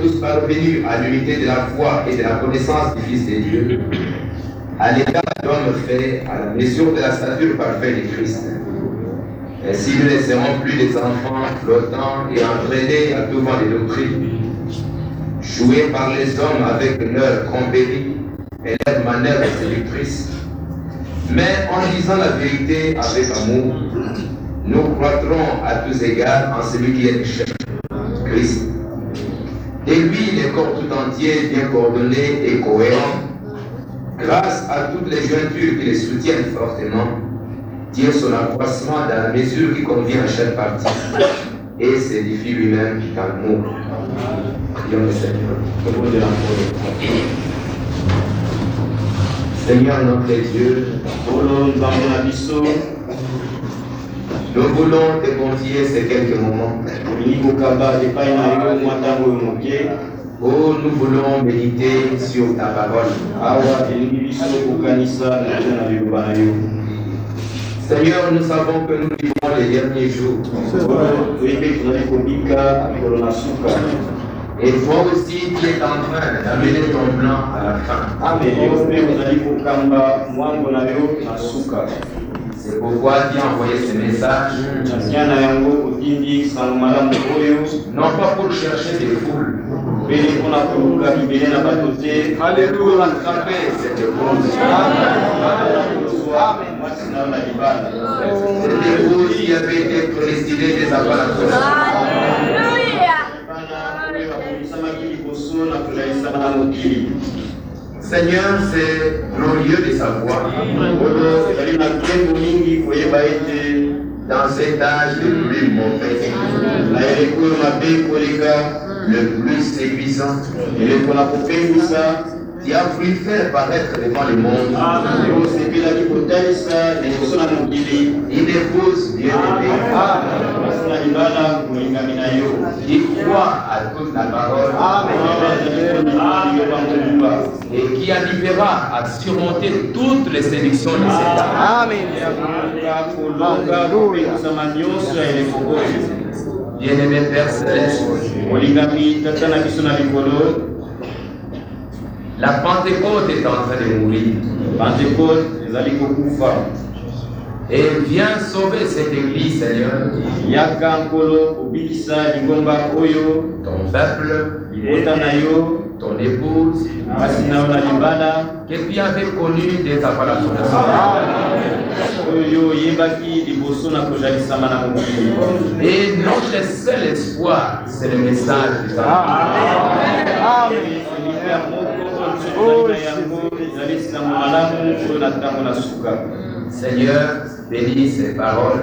tous parvenus à l'unité de la foi et de la connaissance du Fils de Dieu, à l'état d'homme fait à la mesure de la stature parfaite de Christ. Ainsi nous ne serons plus des enfants flottants et entraînés à tout vent de doctrine, joués par les hommes avec leur tromperie et leur manœuvre séductrice. Mais en disant la vérité avec amour, nous croîtrons à tous égards en celui qui est le chef, Christ. Et lui, le corps tout entier, bien coordonné et cohérent, grâce à toutes les jointures qui les soutiennent fortement, tire son accroissement dans la mesure qui convient à chaque partie et s'édifie lui-même d'amour. Prions le Seigneur. Au nom de l'enfant. Seigneur notre Dieu, nous voulons te confier ces quelques moments où nous voulons méditer sur ta parole. Seigneur, nous savons que nous vivons les derniers jours. Et toi aussi, tu es en train d'amener ton plan à la fin. C'est pourquoi tu as envoyé ce message, non pas pour chercher des foules, mais pour rattraper cette épouse. Cette épouse qui avait été prédestinée dès avant la création. Seigneur, c'est glorieux de savoir dans cet âge le plus mauvais, le plus séduisant, qui a voulu faire paraître devant le monde une épouse bien-aimée qui croit à toute la parole et qui arrivera à surmonter toutes les séductions de cet âge. Bien-aimé Père Céleste, la Pentecôte est en train de mourir. Et viens sauver cette église, Seigneur. Ton peuple, ton épouse, que tu avais connu dès avant la fondation. Et notre seul espoir, c'est le message du salut. Seigneur, bénis ces paroles.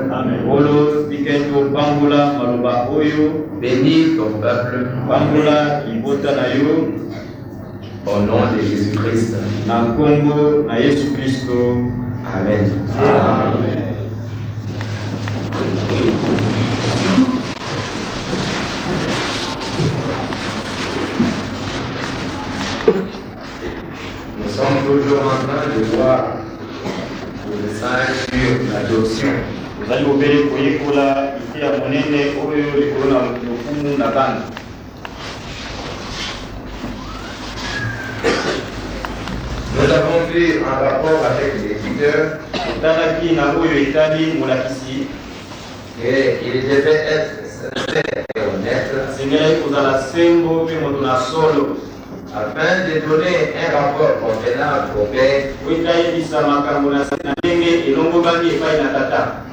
Bénis ton peuple. Au nom de Jésus-Christ. Amen. Amen. Nous sommes toujours en train de voir le message sur l'adoption. Nous avons vu un rapport avec l'éditeur et il devait être sincère et honnête afin de donner un rapport convenable au Père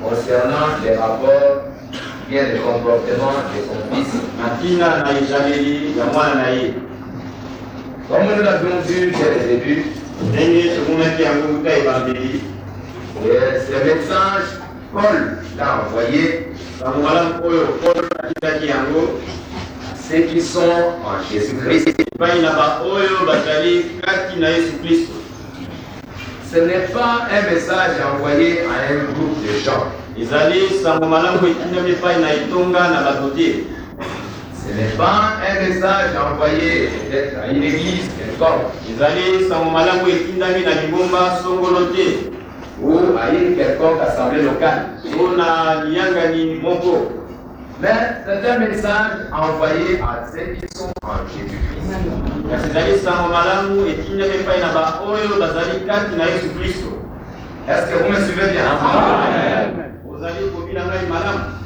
concernant les rapports bien le comportement de son fils. Comme nous l'avions vu dès le début, ce message, Paul l'a envoyé ceux qui sont en Jésus-Christ. Ce n'est pas un message envoyé à un groupe de gens. Ce n'est pas un message envoyé peut-être à une église quelconque ou à une quelconque assemblée locale. Mais c'est un message envoyé à ceux qui sont en Jésus-Christ. Est-ce que vous me suivez bien?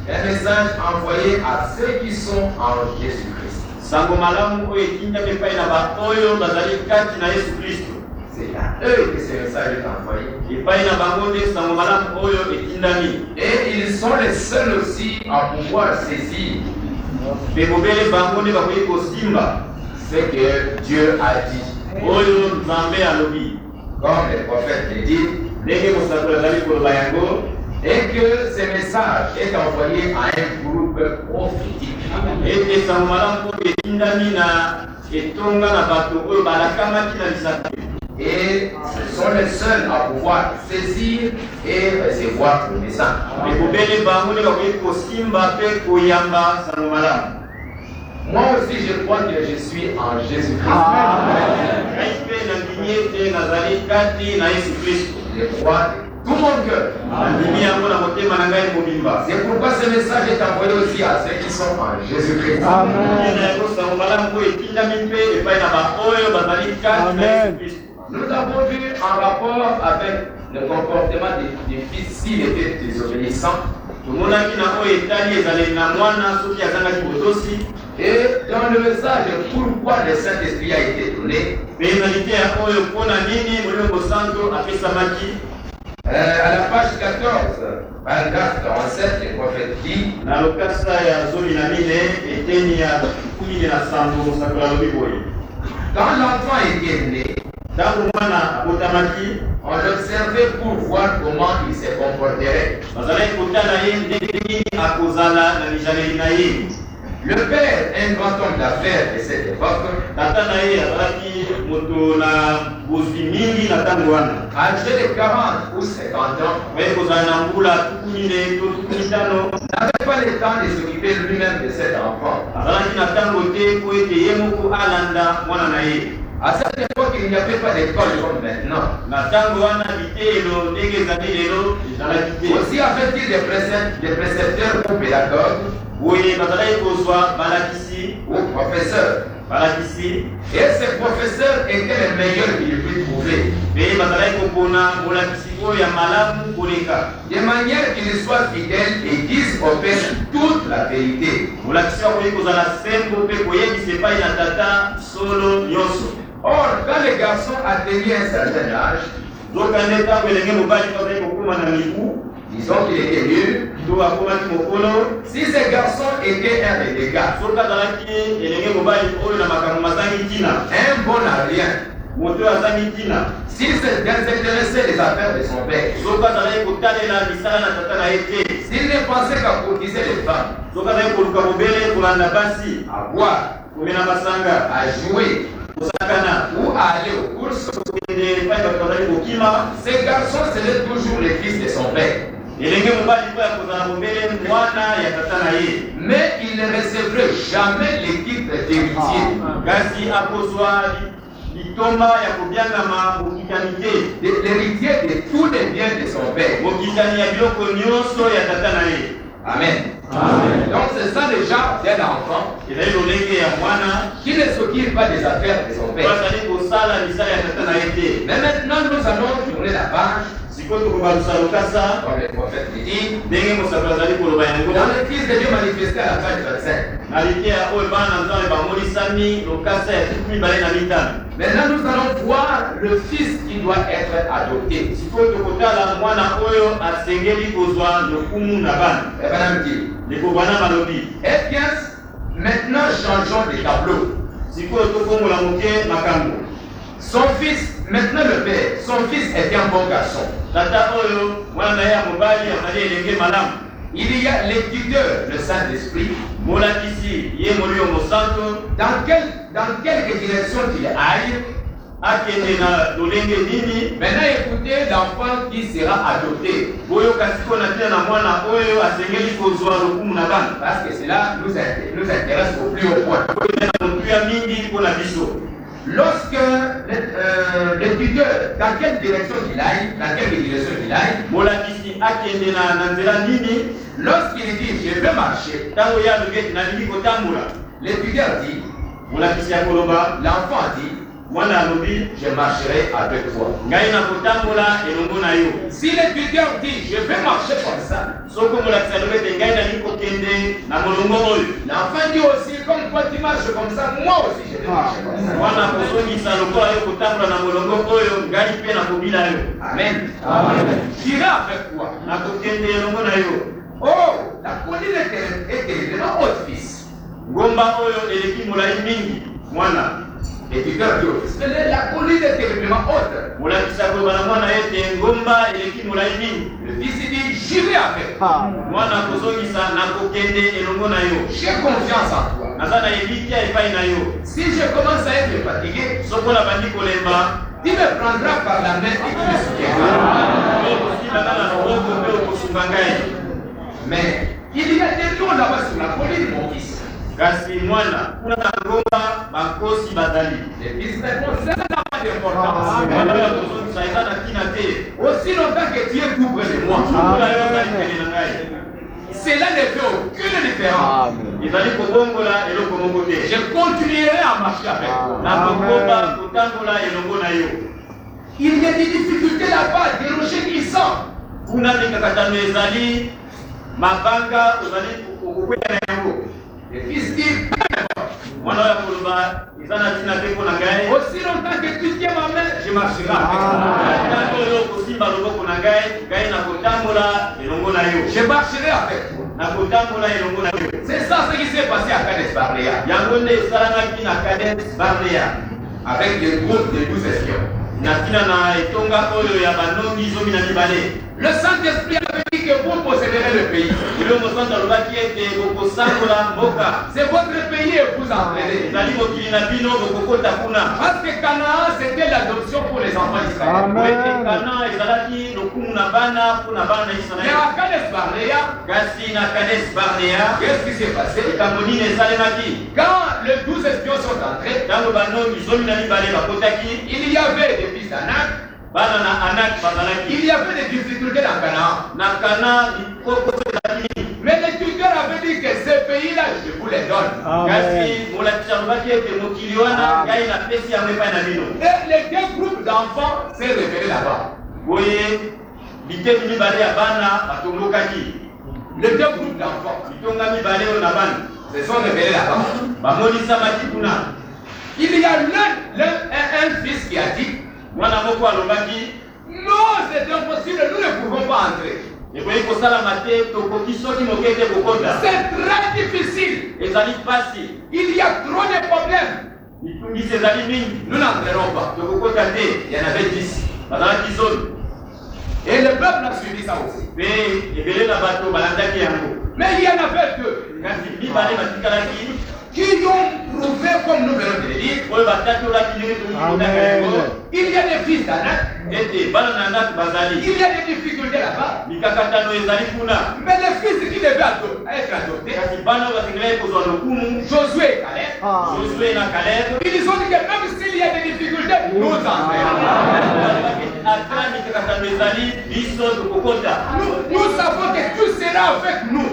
Un message envoyé à ceux qui sont en Jésus-Christ. C'est à eux que ce message est envoyé. Et ils sont les seuls aussi à pouvoir saisir ce que Dieu a dit. Comme les prophètes le disent, et que ce message est envoyé à un groupe prophétique. Et ce sont les seuls à pouvoir saisir et recevoir le message. Moi aussi, je crois que je suis en Jésus-Christ. Je crois tout mon cœur. C'est pourquoi ce message est envoyé aussi à ceux qui sont en Jésus-Christ. Nous avons vu en rapport avec le comportement des fils s'il était désobéissant. Et dans le message, pourquoi le Saint-Esprit a été donné, à la page 14, paragraphe 47, le prophète dit, quand l'enfant était né, on l'observait pour voir comment il se comporterait. Le père, un grand homme d'affaires de cette époque, âgé de 40 ou 50 ans, n'avait pas le temps de s'occuper lui-même de cet enfant. À cette époque, il n'y avait pas d'école comme maintenant. Aussi avait-il des précepteurs ou pédagogues ou professeurs. Et ces professeurs étaient les meilleurs qu'il put trouver. De manière qu'ils soient fidèles et disent au Père toute la vérité. Or, quand les garçons atteignaient un certain âge, disons qu'il était nul, si ces garçons étaient un renégat, un bon à rien, s'il s'intéressait des affaires de son père, s'il ne pensait qu'à courtiser les femmes, à boire, à jouer, ou à aller aux courses, ces garçons seraient toujours les fils de son père. Mais il ne recevrait jamais les titres d'héritier. L'héritier de tous les biens de son père. Amen. Amen. Donc c'est ça déjà d'un enfant qui ne s'occupe pas des affaires de son père. Mais maintenant nous allons tourner la page. Comme le prophète dit, dans le Fils de Dieu manifesté à la page 25. Maintenant nous allons voir le Fils qui doit être adopté. Eh bien, maintenant changeons de tableau. Son fils, maintenant le père, son fils est un bon garçon. Il y a l'éditeur, le Saint-Esprit. Dans quelle direction il aille. Maintenant écoutez l'enfant qui sera adopté. Parce que cela nous intéresse au plus haut point. lorsque l'étudiant, dans quelle direction il aille, lorsqu'il dit je vais marcher, l'étudiant dit, l'enfant dit, je marcherai avec toi. Si l'étudiant dit je vais marcher comme ça, l'enfant dit aussi comme toi tu marches comme ça, moi aussi je vais marcher comme ça. Amen. J'irai avec toi. Oh, la colline est terriblement haute, fils. Et tu perds Dieu. La colline est terriblement haute. Le fils dit, j'irai avec toi. J'ai confiance en toi. Si je commence à être fatigué, tu me prendras par la main et tu me soutiendras. Mais il y a des lions là-bas sur la colline, mon fils. Kasi mwana kuna ngomba makosi badali. Aussi longtemps que tu es tout près de moi, cela ne fait aucune différence. Je continuerai à marcher avec toi. Il y a des difficultés là-bas, des rochers glissants. Le fils dit, aussi longtemps que tu tiens ma main, je marcherai avec toi. Je marcherai avec toi. C'est ça ce qui s'est passé à Kades Barnea. Avec des groupes de 12 espions. Le Saint-Esprit avait dit que vous posséderez le pays. C'est votre pays et vous entraînez. Parce que Canaan, c'était l'adoption pour les enfants israéliens. Mais à Kades Barnea, qu'est-ce qui s'est passé? Quand les 12 espions sont entrés, il y avait des fils d'Anak. Il y avait des difficultés dans Canaan. Mais les tuteurs avaient dit que ce pays-là, je vous les donne. Et les deux groupes d'enfants s'est révélés là-bas. Les deux groupes d'enfants se sont révélés là-bas. Il y a un fils qui a dit, nous c'est impossible, nous ne pouvons pas entrer. C'est très difficile. Il y a trop de problèmes. Nous n'entrerons pas. Il y en avait 10. Et le peuple a suivi ça aussi. Mais il y en avait deux qui ont prouvé, comme nous venons de le dire, il y a des fils d'Anak, il y a des difficultés là-bas, mais les fils qui devaient être adoptés, Josué et Caleb, ils ont dit que même s'il y a des difficultés, nous entraînons. Nous savons que tu seras avec nous.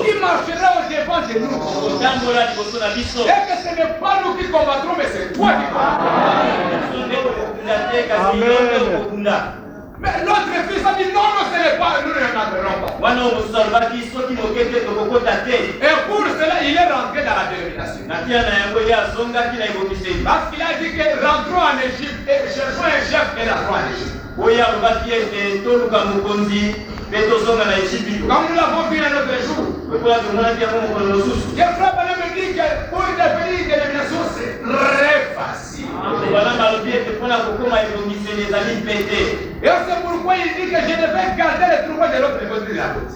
Qui marchera au devant de nous. Et que ce n'est pas nous qui combattrons, mais c'est toi qui combattras. Mais l'autre fils a dit non, ce n'est pas, nous ne l'entrerons pas. Et pour cela, il est rentré dans la dénomination. Parce qu'il a dit que rentrons en Égypte et cherchons un chef et rentrons en Égypte. Comme nous l'avons vu un autre jour. J'ai frappé me dit que pour devenir une dénomination, c'est très facile. Et c'est pourquoi il dit que je devais garder les troupeaux de l'autre côté de la route.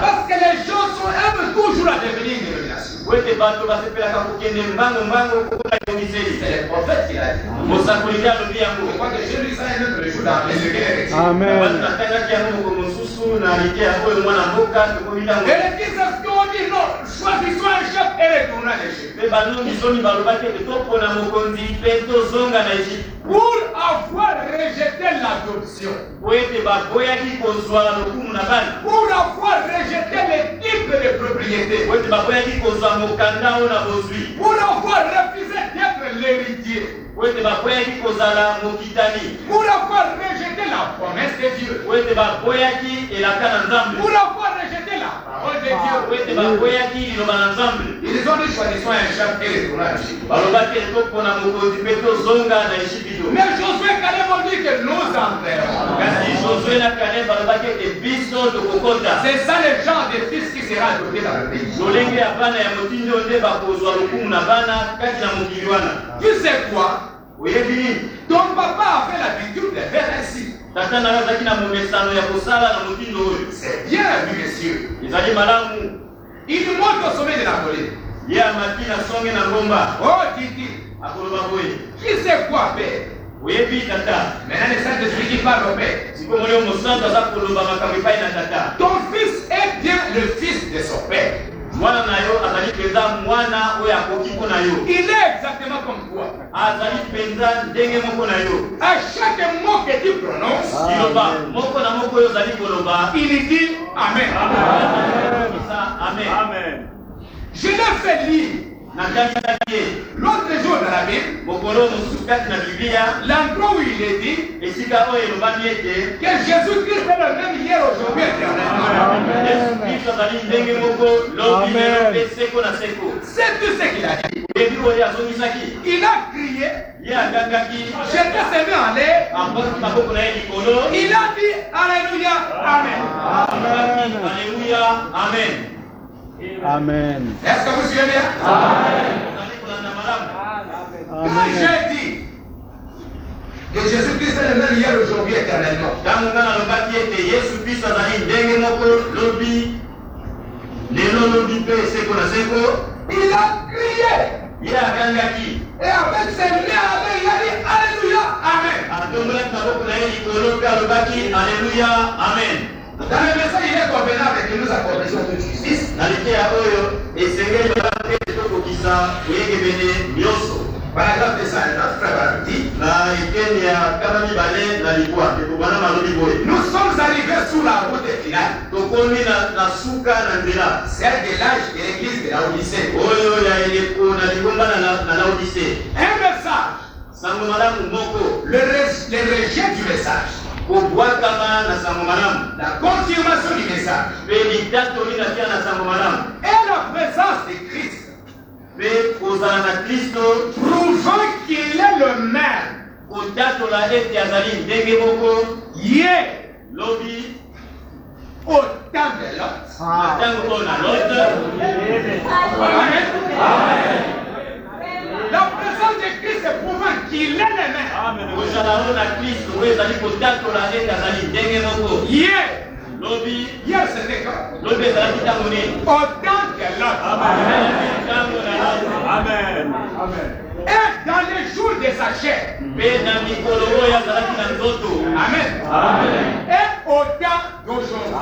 Parce que les gens aiment toujours à devenir une dénomination. C'est le prophète qui l'a dit. Je crois que je lis ça un autre jour dans les Écritures. Amen. Et les fils d'Espion ont choisissons un chef et retournons à l'Égypte. Pour avoir rejeté l'adoption, pour avoir rejeté les titres de propriété, pour avoir refusé d'être l'héritier, pour avoir rejeté la promesse de Dieu, pour avoir rejeté la parole de Dieu, ils ont dit choisissons un chef et retournons à l'Égypte. Mais Josué et Caleb ont dit que nous enverrons. C'est ça le genre de fils qui sera adopté dans le pays. Tu sais quoi? Ton papa a fait l'habitude de faire ainsi. C'est bien vu, monsieur. Il monte au sommet de la colline. Oh, Titi. Qui sait quoi faire? Maintenant, le Saint-Esprit qui parle au Père. Ton fils est bien le fils de son père. Il est exactement comme toi. À chaque mot que tu prononces, il dit Amen. Amen. Je l'ai fait lire l'autre jour dans la Bible, l'endroit où il est dit que Jésus-Christ est le même hier, aujourd'hui et éternellement. C'est tout ce qu'il a dit. Il a crié, j'étais semé en l'air, il a dit Alléluia, Amen. Alléluia, Amen. Amen. Est-ce que vous suivez bien? Amen. Quand j'ai dit que Jésus-Christ est le même hier, aujourd'hui, éternellement, il a crié. Et avec ses mains, il a dit Alléluia, Amen. Dans le message, il est convenable que nous accomplissons toute justice. Paragraphe de ça, notre frère dit nous sommes arrivés sous la route finale. Celle de l'âge de l'église de la Odyssée. Un message. Le rejet du message. La confirmation du message. Et la présence de Christ. Prouvant qu'il est le même. Hier. Au temps de l'autre. Amen. La présence de Christ est prouvant qu'il est le même. Hier. Hier c'était quoi? Au temps de l'autre. Amen. Et dans les jours de sa chair. Amen. Et au temps d'aujourd'hui.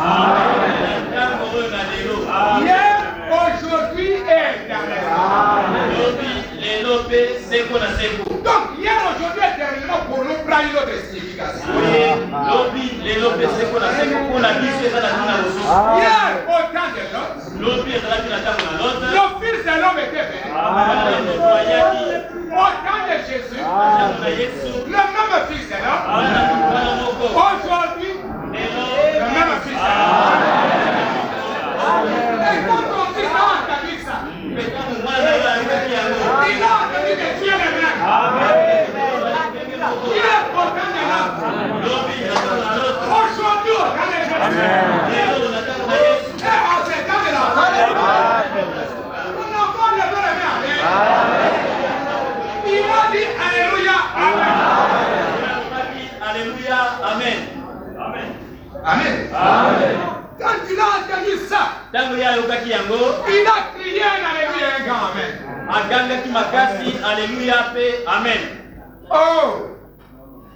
Hier, aujourd'hui et éternellement. Donc hier, aujourd'hui et éternellement pour nous prend une autre signification. Hier, au temps de l'autre. Le fils de l'homme était venu. Au temps de Jésus, le même fils de l'homme. Aujourd'hui, le même fils de l'homme. Et quand ton fils a entendu ça, il a entendu que Dieu est le même. Il est au temps de l'homme. Aujourd'hui, au temps de Jésus. Et en ce temps de l'homme. Il a dit Alléluia, Amen. Alléluia, Amen. Amen. Quand il a entendu ça, il a crié un Alléluia, un grand Amen. Oh,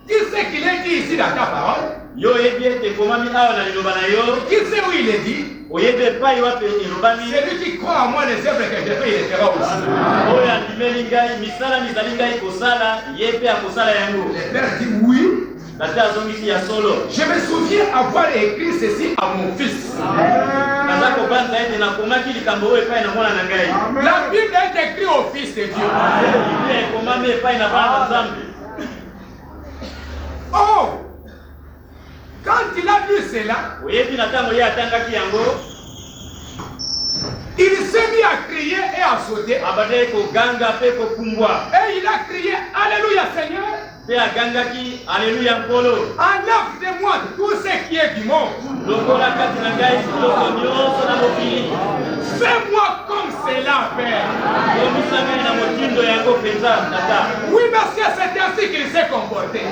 tu sais qu'il est dit ici dans ta parole. Yo ebiete komami awa na liloba na yo. Qui sait où il est dit? Oyebe pa yo ape elobami. Celui qui croit en moi, les œuvres que je fais, il les fera aussi. Oyo andimeli ngai misala mizali ngai kosala ye pe akosala yango. Le Père dit oui. Tata azongisi ya solo. Je me souviens avoir écrit ceci à mon fils. Naza kobanza ete nakomaki likambo oyo epai na mwana na ngai. La Bible est écrite au Fils de Dieu. Biblia ekomami epai na bana na Nzambe. Oh! Quand il a vu cela, Oyebi na ntango ye atangaki yango, il s'est mis à crier et à sauter. abandaki koganga mpe kopumbwa. Et il a crié, Alléluia Seigneur, Mpe agangaki aleluya nkolo. enlève de moi tout ce qui est du monde. Lokola kati na ngai biloko nyonso na mokili. Fais-moi comme cela, Père. Komisa ngai na motindo yango mpenza tata. Oui, monsieur, c'est ainsi qu'il s'est comporté.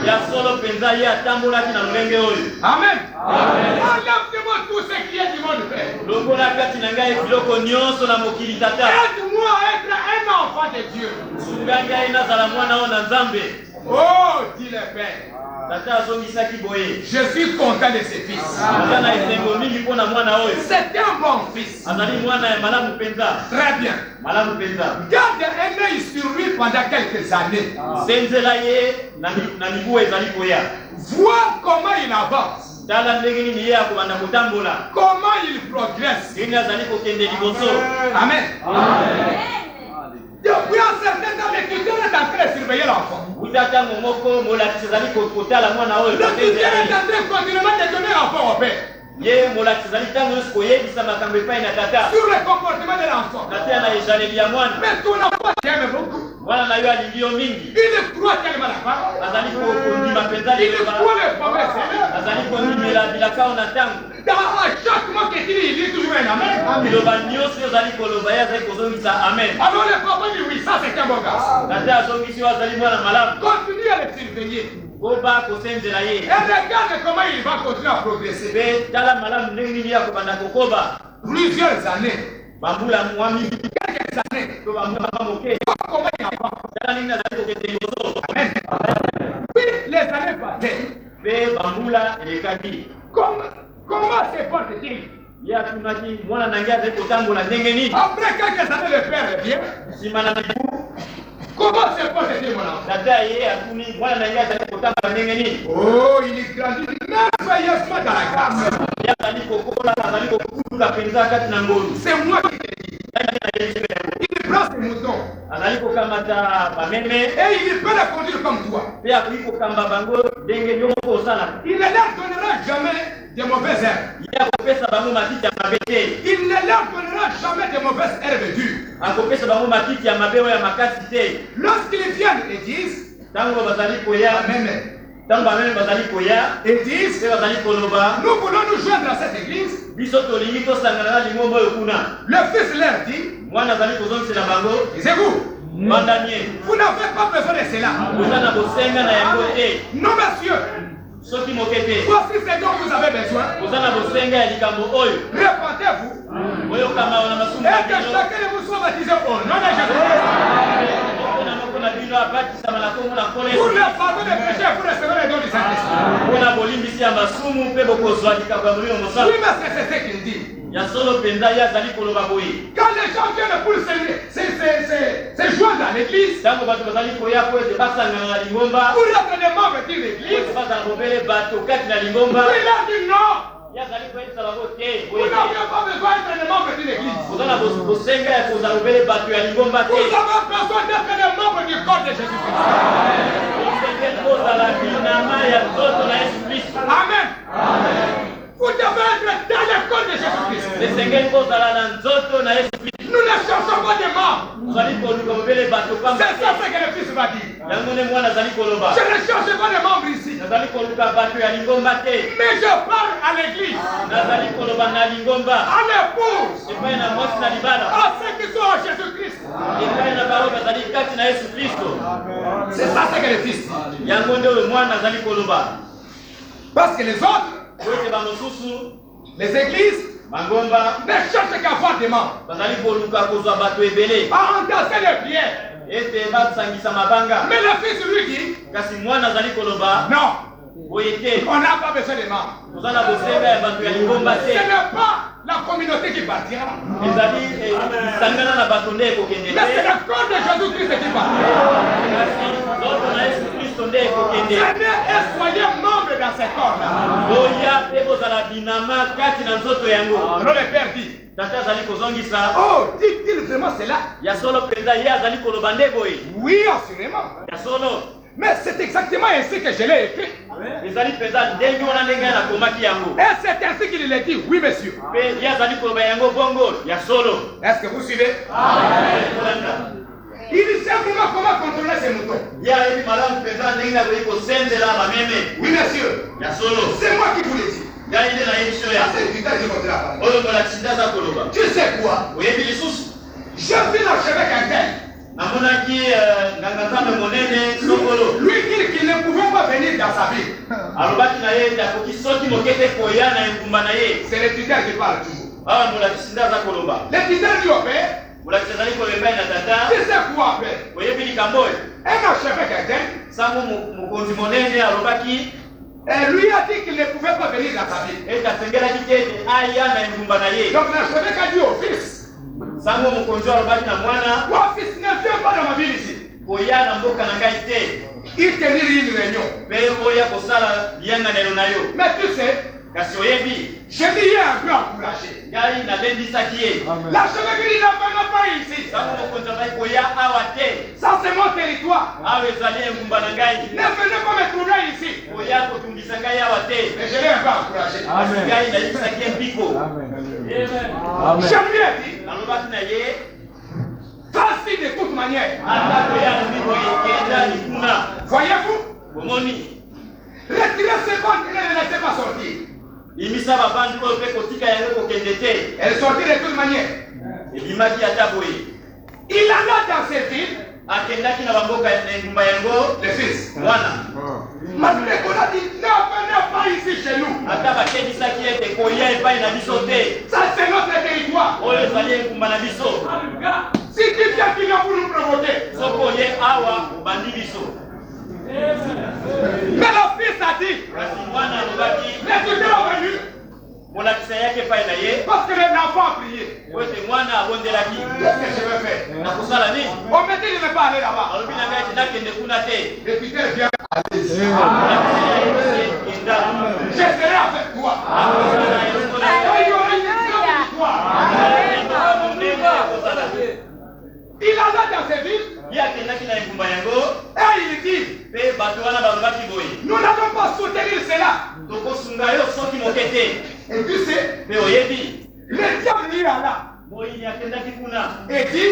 Ya solo mpenza ye atambolaki na lolenge oyo. Amen. Enlève de moi tout ce qui est du monde, Père. Lokola kati na ngai biloko nyonso na mokili tata. Aide-moi à être un enfant de Dieu. Sunga ngai nazala mwana oyo na Nzambe. Oh, dit le Père. Tata azongisaki boye. Je suis content de ce fils. Aza na esengo mingi mpo na mwana oyo. C'est un bon fils. Azali mwana ya malamu mpenza. Très bien. Malamu mpenza. Garde un œil sur lui pendant quelques années. Senzela ye na mibu ezali koya. Vois comment il avance. Tala ndenge nini ye akobanda kotambola. Comment il progresse. Ndenge azali kokende liboso. Amen. Depuis un certain temps, le tuteur est en train de surveiller l'enfant. Utata momoko molakisi ezali kotala mwana oyo. Le tuteur est en train continuellement de donner rapport au Père Ye molakisi ezali ntango nyonso koyebisa makambo epai na tata. sur le comportement de l'enfant. Katia na ezaleli ya mwana. Mais ton enfant t'aime beaucoup. Mwana na yo alingi yo mingi. Il croit tellement la parole. Azali kondima mpenza Il liloba. croit les promesses. Azali kondimela bilaka oyo na ntango. Dans chaque mot qu'il dit, il dit toujours un amen. Liloba nyonso oyo ozali koloba ye azali kozongisa amen. Alors le papa dit oui, ça c'est un bon garçon. Tata azongisi oyo azali mwana malamu. Continue à le surveiller. Koba kosenzela ye. Et regarde comment il va continuer à progresser. Mpe tala malamu ndenge nini ya kobanda kokoba. Plusieurs années. Bambula mwami Quelques années. to bambula moke. Comment il avance. Tala nini azali kokende liboso. Amen. Puis les années passées. Mpe bambula elekaki. Comment se porte-t-il? Ye atunaki mwana na ngai azali kotambola ndenge nini. Après quelques années, le père revient. Nsima na mibu Comment se porte-t-il, mon enfant? tata ye atuni mwana na ngai azali kotambola ndenge nini. Oh, il grandit merveilleusement dans la grâce. Ye azali kokola azali kokuluka mpenza kati na ngolu. C'est moi qui te dis. Il prend ses moutons azali kokamata bameme et il peut les conduire comme toi. mpe akoki kokamba bango ndenge nyonso osala. Il ne leur donnera jamais de mauvaises herbes. Ye akopesa bango matiti ya mabe te. Il ne leur donnera jamais de mauvaises herbes dures. Akopesa bango matiti ya mabe oyo ya makasi te. Lorsqu'ils viennent et disent, Ntango bazali koya Amen, ntango bameme bazali koya et disent, mpe bazali koloba nous voulons nous joindre à cette église. biso tolingi tosangana na lingomba oyo kuna. Le fils leur dit, Mwana azali kozongisela bango disez-vous, bandanie vous n'avez pas besoin de cela. oza na bosenga na yango te. Non, monsieur, Soki moke te voici ce dont vous avez besoin. oza na bosenga ya likambo oyo Répentez-vous oyokama na masumu et na que bino. chacun de vous soit baptisé au nom de Jésus-Christ Moko na moko na bino abatisama na kombo na nkolo pour Yesu. le pardon des péchés, pour recevoir les dons du Saint-Esprit. mpona bolimbisi ya masumu mpe bokozwa likambo ya molimo mosantu. Oui, mais c'est ce qu'il dit. Ya solo mpenza ye azali koloba boye. Quand les gens viennent pour se joindre à l'église, Ntango bato bazali koya po ete basangana na lingomba pour être des membres d'une po église, ete bazala kobele bato kati na lingomba il a dit non, ye azali koyebisa bango te vous boye te. n'avez pas besoin d'être des membres d'une église. oza na bosenga ya kozala kobele bato ya lingomba Vous te. avez besoin d'être des membres du corps de Jésus-Christ. Osengeli kozala binama ya nzoto na yesu kristo. Amen. Vous devez être dans le corps de Jésus-Christ. esengeli kozala na nzoto na yesu kristo. Nous ne cherchons pas des membres. ozali koluka kobele bato pamba C'est ça te. ce que le Fils va dire. yango nde mwana azali koloba Je ne cherche pas des membres ici. nazali koluka bato ya lingomba te. Mais je parle à l'église, nazali koloba na lingomba à l'épouse, epai na mwasi na libala à ceux qui sont en Jésus-Christ. epai na bao bazali kati na yesu kristo. C'est ça ce que le Fils dit. yango nde oyo mwana azali koloba. Parce que les autres, po ete bamosusu les églises, bangomba ne cherchent qu'à avoir des membres, bazali koluka kozwa bato ebele à entasser les prières. ete basangisa mabanga. Mais le Fils lui dit, kasi mwana azali koloba non, On n'a pas besoin de membres. Ce n'est pas la communauté qui partira. Mais c'est le corps de Jésus-Christ qui partira. Venez et soyez membres dans ce corps-là. Alors le Père dit, oh, dit-il vraiment cela? Oui, assurément. Mais c'est exactement ainsi que je l'ai écrit. Et c'est ainsi qu'il l'a dit. Oui, monsieur. Est-ce que vous suivez? Il dit simplement comment contrôler ces moutons. Oui, monsieur. C'est moi qui vous l'ai dit. Tu sais quoi? Je suis l'archevêque Angel. Lui dit qu'il ne pouvait pas venir dans sa ville. C'est le tuteur qui parle toujours. Le tuteur dit au père, tu sais quoi, père? Un archevêque Angel, lui a dit qu'il ne pouvait pas venir dans sa ville. Donc l'archevêque a dit au fils, mon fils ne vient pas dans ma ville ici. Il tenir une réunion. Mais tu sais, je dis un peu encouragé. L'archevêque dit ne venez pas ici. Ça c'est mon territoire. Ne venez pas me trouver ici. Mais je l'ai un peu encouragé. Je lui ai dit, facile de toute manière. Voyez-vous? Retirez ces bandes et ne les laissez pas sortir. Elle sortit de toute manière. Il alla dans cette ville. Le fils. Malgré qu'on a dit ne venez pas ici chez nous. Ça c'est notre territoire. Si tu viens, tu viens pour nous provoquer. Mais le fils a dit, mais tu t'es revenu. Parce que l'enfant a prié. Qu'est-ce que je vais faire? On me dit de ne pas aller là-bas. Le tuteur vient. Je serai avec toi. Il y aura une victoire. Il alla dans ses villes. Et il dit, nous n'avons pas soutenu cela. Et tu sais, le diable lui alla. Et dit,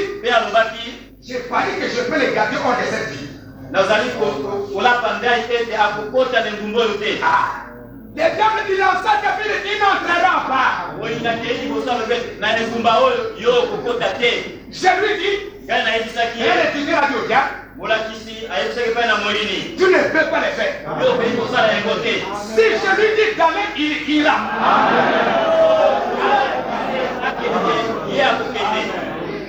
j'ai parie que je peux les garder hors de cette ville. Le diable dit dans cette ville, il n'entrera pas. Je lui dis, et le tuteur a dit au diable, tu ne peux pas le faire. Si je lui dis d'aller, il ira.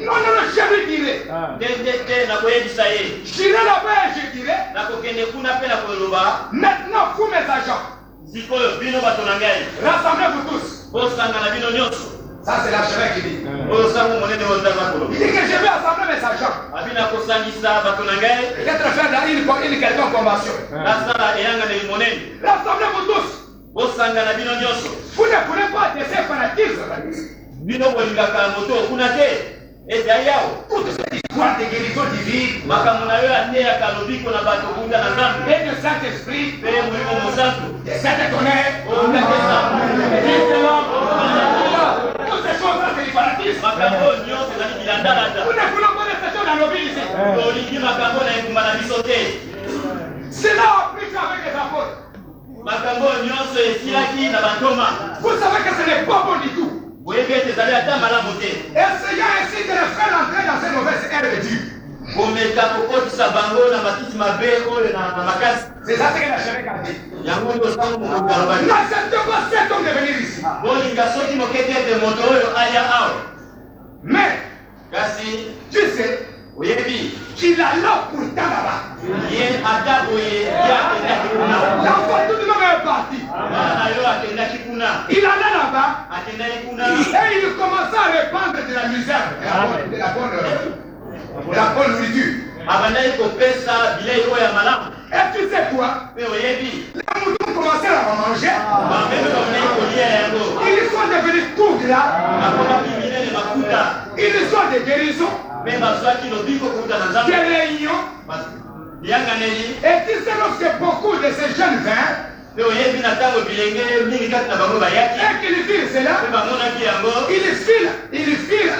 Non, je lui dirai. J'irai là-bas et je dirai, maintenant vous mes agents, rassemblez-vous tous. Ça c'est l'archevêque qui dit. Il dit que je vais assembler mes agents. Peut-être faire une quelconque convention. Rassemblez-vous tous. Vous ne pourrez pas laisser fanatisme. Toute cette histoire de guérison divine et de Saint-Esprit, de Saint-Tonnerre, toutes ces choses-là, c'est du fanatisme. Nous ne voulons pas rester dans nos villes ici. Cela a pris avec les apôtres. Vous savez que ce n'est pas bon du tout. Essayons ainsi de les faire entrer dans cette mauvaise ère de Dieu. C'est ça ce que l'archevêque a dit. N'acceptez pas cet homme de venir ici. Mais, tu sais, qu'il a là pourtant là-bas. L'enfant tout de Et tu sais quoi? Les moutons commençaient à manger. Ils sont devenus tout gras. Ils sont des guérisons. Des réunions. Et tu sais, lorsque beaucoup de ces jeunes vinrent, et qu'ils firent cela, ils firent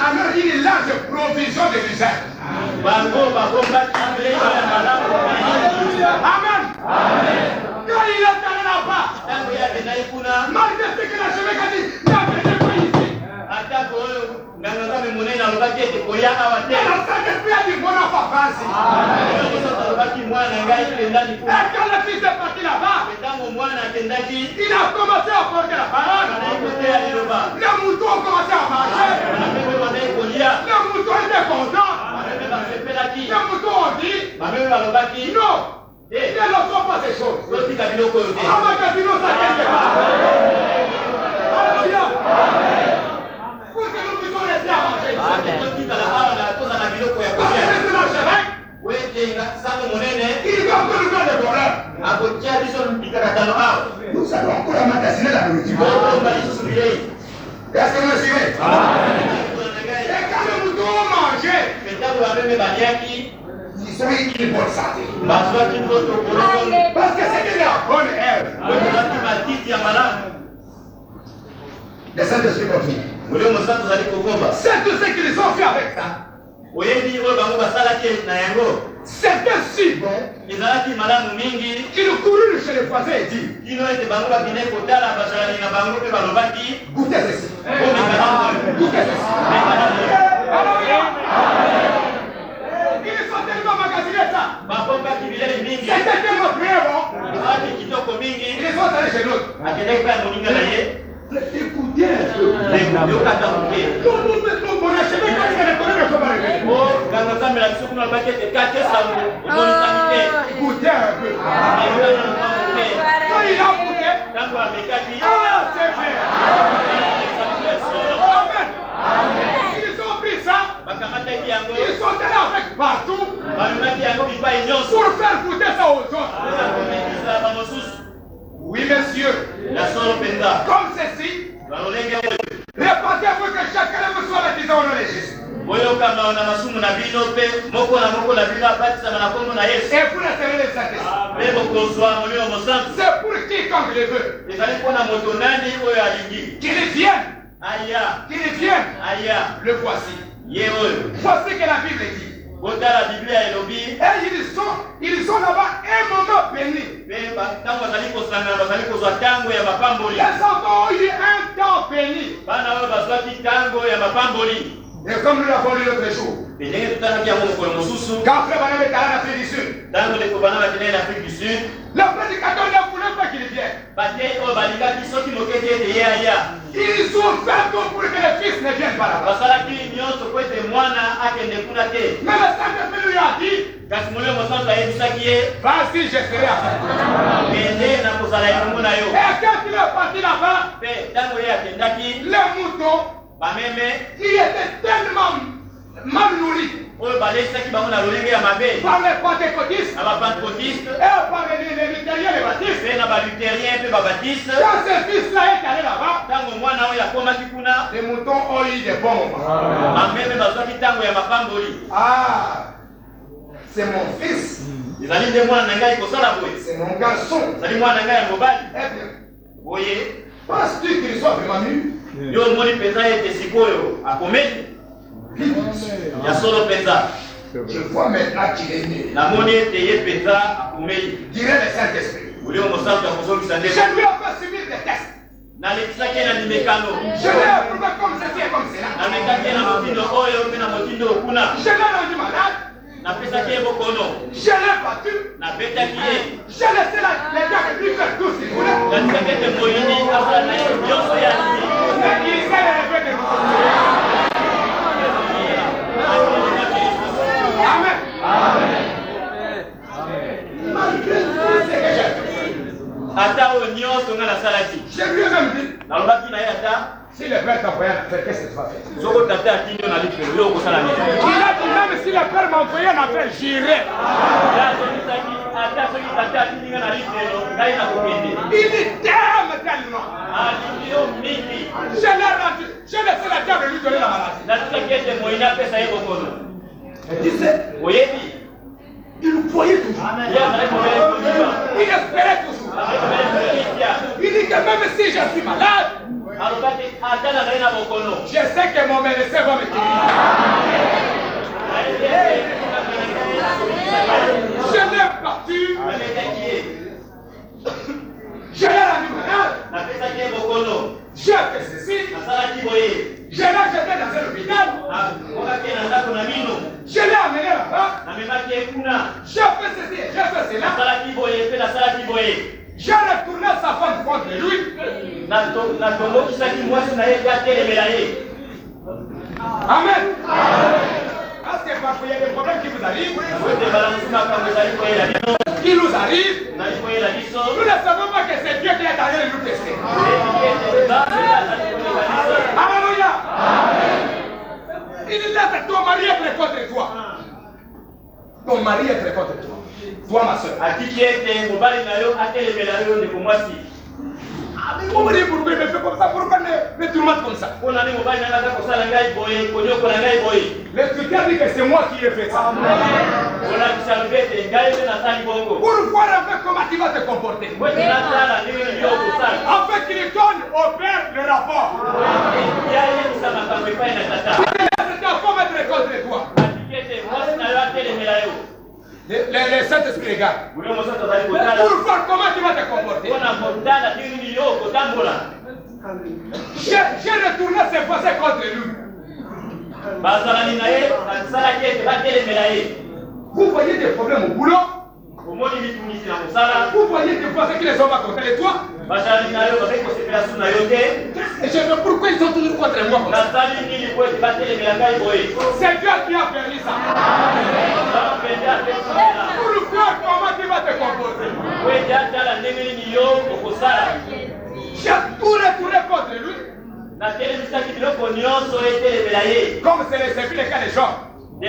alors une large provision de l'usage. Amen. Quand il est allé là-bas, malgré ce que la chemin a dit, il a fait des fois ici. Et la Saint-Esprit a dit, mon enfant, vas-y. Et quand le fils est parti là-bas, il a commencé à porter la parole. Les moutons ont commencé à marcher. Les moutons étaient contents. Les moutons ont dit, non, ne laissons pas ces choses. Amakatino, ça quelque part. Alléluia. Pour que nous puissions rester à manger. Parce que c'est la chemin. Il doit encore nous faire des problèmes. Nous allons encore emmagasiner la nourriture. Est-ce que vous me suivez? Et quand les moutons ont mangé, ils sont une bonne santé. Parce que c'était la bonne herbe. Le Saint-Esprit continue. C'est tout ce qu'ils ont fait avec ça. C'était si bon qu'ils coururent chez les voisins et dirent, goûtez ceci. Goûtez ceci. Ils sont tellement magasinés ça. C'était tellement très bon. Ils sont allés chez l'autre. Écoutez un peu. Écoutez un peu. Quand il a goûté, c'est fait. Amen. Ils ont pris ça. Ils sont allés avec partout pour faire goûter ça aux autres. Oui, monsieur. Comme ceci, répandez-vous que chacun de vous soit baptisé au nom de Jésus. Et vous recevez le Saint-Esprit. C'est pour quiconque le veut. Qu'il vienne. Qu'il vienne. Le voici. Voici que la Bible dit. Et ils sont là-bas un moment béni. Les enfants ont eu un temps béni. Et comme nous l'avons lu l'autre jour, quand Frère Branham est allé en Afrique du Sud, le prédicateur ne voulait pas qu'il vienne. Ils ont fait tout pour que le fils ne vienne pas là-bas. Mais le Saint-Esprit lui a dit, vas-y, je serai à ça. Et quand il est parti là-bas, le mouton, il était tellement mal nourri par les pentecôtistes et par les luthériens et baptistes. Quand ce fils-là est allé là-bas, les moutons ont eu des bons moments. Ah, c'est mon fils. C'est mon garçon. Eh bien, penses-tu qu'il soit vraiment mûr? Je vois maintenant qu'il est né. Dirait le Saint-Esprit. Je lui ai fait subir des tests. Je lui ai approuvé comme ceci et comme cela. Je l'ai rendu malade. Je l'ai battu. J'ai laissé les gars lui faire tout ce qu'il voulait. Mais il s'est élevé de nous. Amen. Malgré tout ce que j'ai fait, je lui ai même dit, Si le père t'a envoyé en affaire, qu'est-ce que tu vas faire? Il a dit même si le père m'a envoyé en affaire, j'irai. Il t'aime tellement. Je l'ai rendu. Je laissé la diable lui donner la maladie. Et tu sais, il nous croyait toujours. Il espérait toujours. Il dit que même si je suis malade, je sais que mon médecin va me guérir. Je l'ai battu. Je l'ai rendu malade. J'ai fait ceci. Je l'ai jeté dans un hôpital. Je l'ai amené là-bas. J'ai fait ceci, j'ai fait cela. J'ai retourné sa femme contre lui. Amen. Parce que parfois il y a des problèmes qui vous arrivent. Qui nous arrivent. Nous ne savons pas que c'est Dieu qui est en train de nous tester. Alléluia. Il laisse ton mari être contre toi. Ton mari est contre toi. Toi, ma soeur. Pourquoi il me fait comme ça? Pourquoi me tourmente comme ça? L'écriture dit que c'est moi qui ai fait ça. Pourquoi comment tu vas te comporter? Afin qu'il donne au père le rapport. Contre toi. Les Saint-Esprit regarde. Pour voir comment tu vas te comporter. J'ai retourné ses pensées contre lui. Vous voyez des problèmes au boulot. Vous voyez des pensées qui ne sont pas contre toi. Et je sais pourquoi ils sont toujours contre moi comme ça. C'est Dieu qui a permis ça. Pour voir comment tu vas te comporter. J'ai tout retourné contre lui. Comme c'est le cas des gens. Je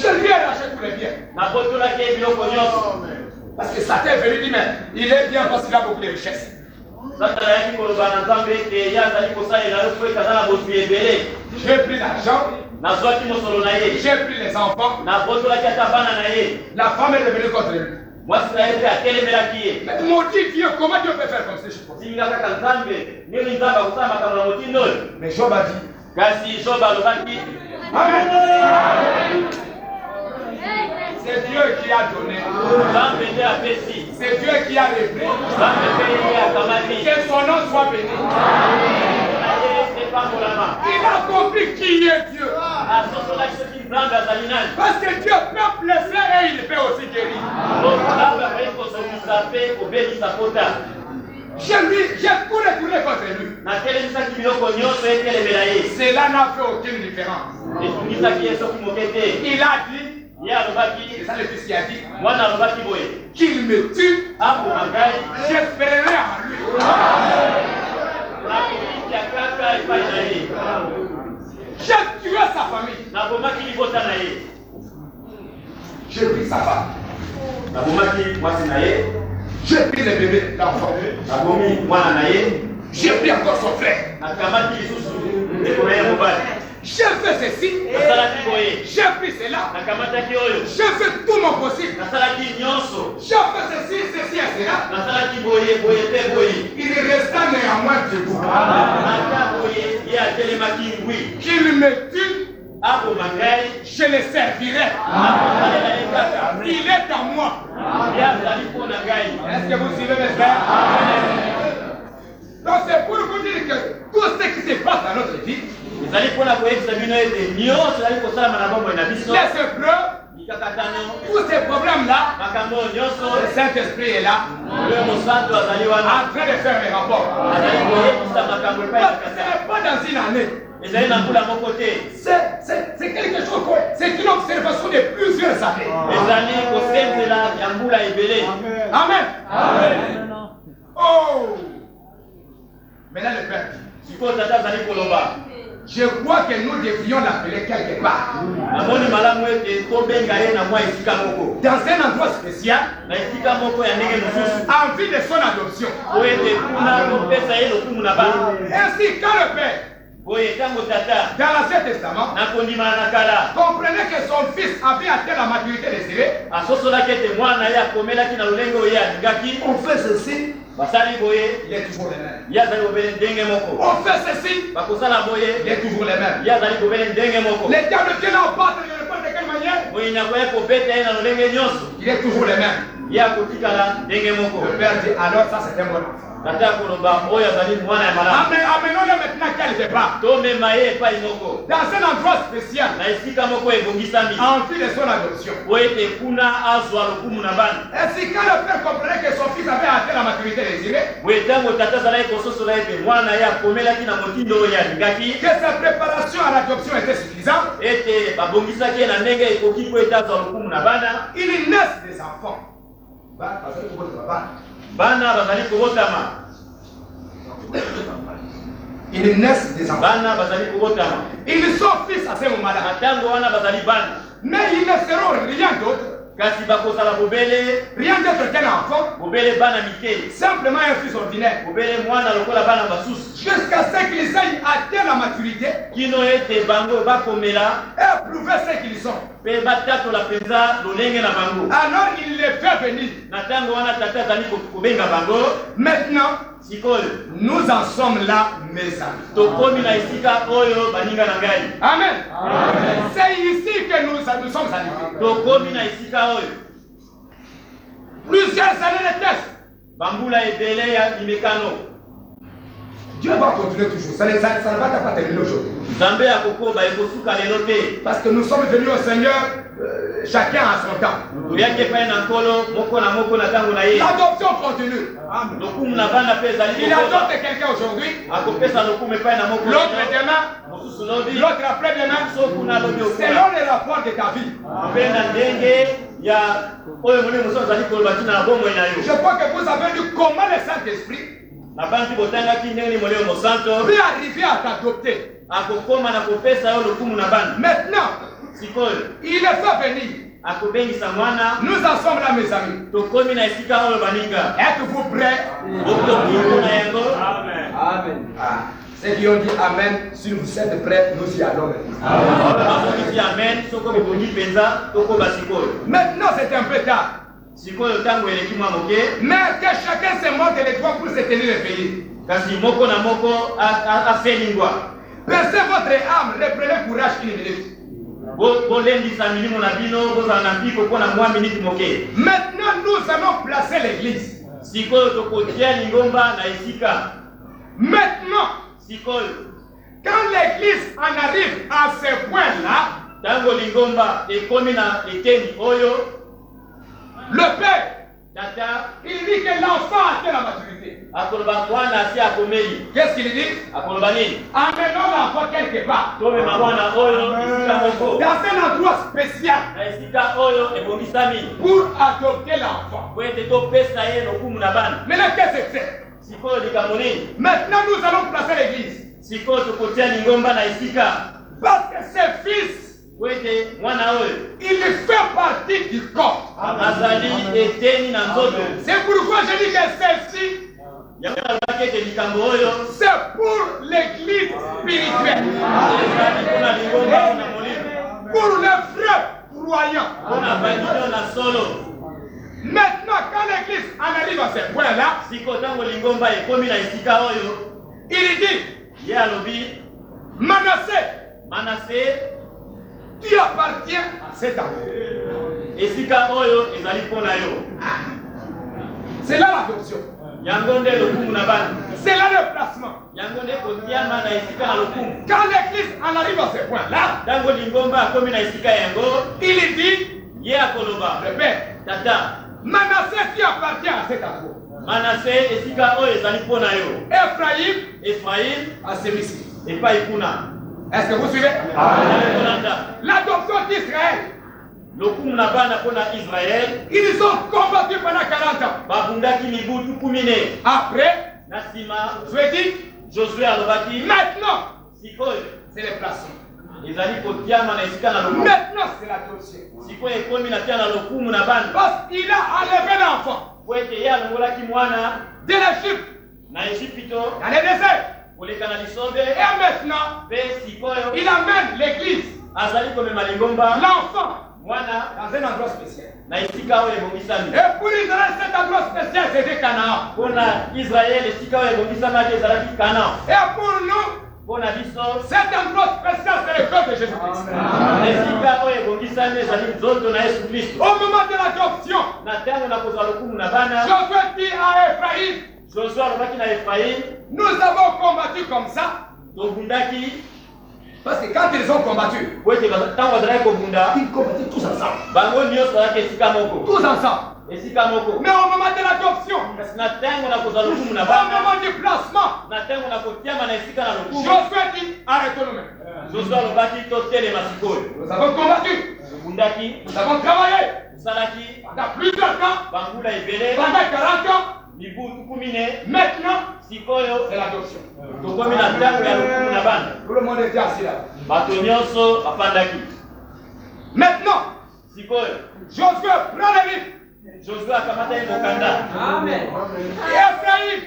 lui ai arraché tous les biens. Parce que Satan est venu dire, mais il est bien parce qu'il a beaucoup de richesses. J'ai pris l'argent. J'ai pris les enfants. La femme est devenue contre lui. Mais maudit Dieu, comment Dieu peut faire comme ces choses? Mais Job a dit. Amen. C'est Dieu qui a donné. C'est Dieu qui a repris. Que son nom soit béni. Il a compris qui est Dieu. Parce que Dieu peut blesser et il peut aussi guérir. J'ai tout retourné contre lui. Cela n'a fait aucune différence. Il a dit, c'est ça le fils qui a dit, qu'il me tue, j'espérerai en lui. J'ai tué sa famille. J'ai pris sa femme. J'ai pris le bébé, l'enfant. J'ai pris encore son frère. J'ai fait ceci. J'ai pris cela. J'ai fait tout mon possible. J'ai fait ceci et cela. Il resta néanmoins debout. Qu'il me tue. Je le servirai. Il est à moi. Est-ce que vous suivez mes frères? Donc c'est pour vous dire que tout ce qui se passe dans notre vie, les épreuves, tous ces problèmes-là, le Saint-Esprit est là, en train de faire les rapports. Parce que ce n'est pas dans une année. C'est quelque chose, c'est une observation de plusieurs années. Amen. Amen. Oh! Maintenant le Père dit, siko tata zali koloba je crois que nous devrions l'appeler quelque part. namoni malamu ete tobenga ye na mwa esika moko Dans un endroit spécial, na esika moko ya ndenge mosusu en vue de son adoption. po ete kuna topesa ye lokumu na bana Ainsi, quand le Père, boye ntango tata dans l'Ancien Testament, na kondima na kala comprenait que son fils avait atteint la maturité désirée, asosolaki ete mwana ye akomelaki na lolenge oyo ye alingaki on fait ceci, basali boye il est toujours le même. ye azali kobele ndenge moko On fait ceci, bakosala boye il est toujours le même. ye azali kobele ndenge moko Les diables viennent en battre de n'importe quelle manière, moyini akoya kobeta ye na lolenge nyonso il est toujours le même. ye akotikala ndenge moko Le Père dit, alors ça c'est un bon enfant. tata koloba oyo azali mwana ya malamu Amenons-le maintenant quelque part. tomema ye epai moko Dans un endroit spécial, na esika moko ebongisami en vue de son adoption. po ete kuna azwa lokumu na bana Ainsi, quand le Père comprenait que son fils avait atteint la maturité désirée, boye ntango tata azalaki kososola ete mwana ye akomelaki na motindo oyo alingaki que sa préparation à l'adoption était suffisante, ete babongisaki ye na ndenge ekoki po ete azwa lokumu na bana il naissent des enfants. bana bazali kobotama Ils naissent des enfants. bana bazali kobotama Ils sont fils à ce moment-là. na ntango wana bazali bana Mais ils ne seront rien d'autre, kasi bakozala bobele rien d'autre qu'un enfant, bobele bana mike simplement un fils ordinaire. bobele mwana lokola bana basusu Jusqu'à ce qu'ils aient atteint la maturité kino ete bango bakomela et prouver ce qu'ils sont. mpe batatola mpenza lolenge na bango Alors il les fait venir. na ntango wana tata azali kobenga bango Maintenant, sikoyo nous en sommes là, mes amis. tokomi na esika oyo baninga na ngai Amen. C'est ici que nous sommes arrivés. tokomi na esika oyo Plusieurs années de tests. bambula ebele ya limekano Dieu va continuer toujours. Ça ne va pas terminer aujourd'hui. nzambe akokoba ekosuka lelo te Parce que nous sommes venus au Seigneur, chacun à son temps. toyaki epai na nkolo moko na moko na ntango na ye L'adoption continue. lokumu na bana mpe ezali Il kokoba adopte quelqu'un aujourd'hui, akopesa lokumu epai na moko l'autre demain, mosusu lobi l'autre après-demain, so kuna lobi okuna selon les rapports de ta vie. mpe na ndenge ya oyo molimo mosusu azali koloba ntina na bomoi na yo Je crois que vous avez vu comment le Saint-Esprit nabanzi botangaki ndenge ni molimo mosanto peut arriver à t'adopter. akokoma na kopesa yo lokumu na bana Maintenant, sikoyo il est fait venir. akobengisa mwana Nous en sommes là, mes amis. tokomi na esika oyo baninga Êtes-vous prêts? okokiko na yango Amen. Ah, ceux qui ont dit Amen, si vous êtes prêts, nous y allons. bazokisi amen soko bobongi mpenza tokoba sikoyo Maintenant, c'est un peu tard. sikoyo ntango eleki mwa moke Mais que chacun se montre les doigts pour se tenir réveillé. kasi moko na moko aselingwa Percez votre âme, reprenez courage une minute. bolendisa milimo na bino bozala na mpiko mpo na mwa miniti moke Maintenant, nous allons placer l'église. sikoyo tokotia lingomba na esika Maintenant, sikoyo quand l'église en arrive à ce point-là, ntango lingomba ekomi na eteni oyo le Père, tata il dit que l'enfant a atteint la maturité. akoloba mwana asi akomeli Qu'est-ce qu'il dit? akoloba nini Amenons l'enfant quelque part. tomema mwana oyo esika moko Dans un endroit spécial na esika oyo ebongisami pour adopter l'enfant. po ete topesa ye lokumu na bana Maintenant, qu'est-ce que c'est? sikoyo likambo nini Maintenant, nous allons placer l'église. sikoyo tokotia lingomba na esika Parce que ce fils, po ete mwana oyo il fait partie du corps. azali eteni na nzoto C'est pourquoi je dis que celle-ci, yango alobaki ete likambo oyo c'est pour l'église spirituelle. ezali mpona lingomba mpona molimo Pour les frères croyants. mpona bandino na solo Maintenant, quand l'église en arrive à ce point-là, sikoyo ntango lingomba ekomi na esika oyo il dit, ye alobi Manassé, manase tu appartiens à cet amour. esika oyo ezali mpona yo C'est là l'adoption. yango nde lokumu na bana C'est là le placement. yango nde kotiama na esika na lokumu Quand l'église en arrive à ce point-là, ntango lingomba akomi na esika yango il dit, ye akoloba le Père, tata Manassé, tu appartiens à cet amour. manase esika oyo ezali mpona yo Ephraïm, efraim à celui-ci. epai kuna Est-ce que vous suivez? kolanda L'adoption d'Israël, lokumu na bana mpona israele ils ont combattu pendant 40 ans. babundaki mibutu 10 Après, na nsima je dis, Josué alobaki maintenant, sikoyo c'est les placements. ezali kotiama na esika na lokumu. Maintenant, c'est l'adoption. Sikoyo ekomi na tia na lokumu na bana. Parce qu'il a enlevé l'enfant Po ete ye alongolaki mwana de l'Égypte na Ejipito dans le désert. koleka na lisobe. Et maintenant, Pe sikoyo il amène l'église, azali komema lingomba l'enfant, mwana dans un endroit spécial. na esika oyo ebongisami. Et pour Israël, cet endroit spécial, c'était Canaan. Mpona Israele esika oyo ebongisamaki ezalaki Canaan. Et pour nous, Mpona biso cet endroit spécial, c'est le corps de Jésus-Christ. esika oyo ebongisami ezali nzoto na Yesu Kristo. Au moment de l'adoption, Na ntango na kozwa lokumu na bana, Josué dit à Ephraïm, Josué alobaki na Efraïm, nous avons combattu comme ça. tobundaki Parce que quand ils ont combattu, po ete ntango bazalaki kobunda ils combattaient tous ensemble. bango nyonso bazalaki esika moko. Tous ensemble. Esika moko. Mais au moment de l'adoption, Kasi na ntango na kozwa lokumu na au bana, moment du placement, na ntango na kotiama na esika na lokumu, Josué dit, arrêtons-nous. Josué alobaki totelema sikoyo. Nous avons combattu, Tobundaki, nous avons travaillé tosalaki pendant plusieurs temps, bangula ebele, pendant 40 ans. mibu tuku mine, Maintenant, sikoyo c'est l'adoption. tokomi na ntango ya lokumu na bana. Tout le monde était assis là. Bato nyonso bafandaki. Maintenant, Sikoyo Josué prend le livre. Josué akamata ye mokanda. Amen. Et Ephraïm,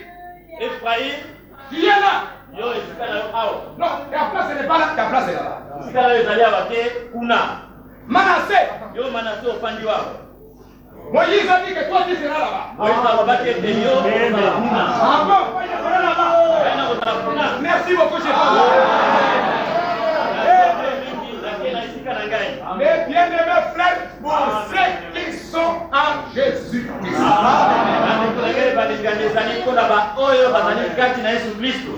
Efraïm, qui est là. yo esika na yo awa. Non, ta place n'est pas là, ta place est là. Esika na yo ezali awa te kuna. Manassé, Yo Manase ofandi wawa. Moïse a dit que toi tu seras là-bas. Moïse alobaki ete yo ozala kuna. Ah bon, il sera là-bas. Yana kozala kuna. Merci beaucoup, chez Mes bien-aimés frères, pour ceux qui sont en Jésus-Christ.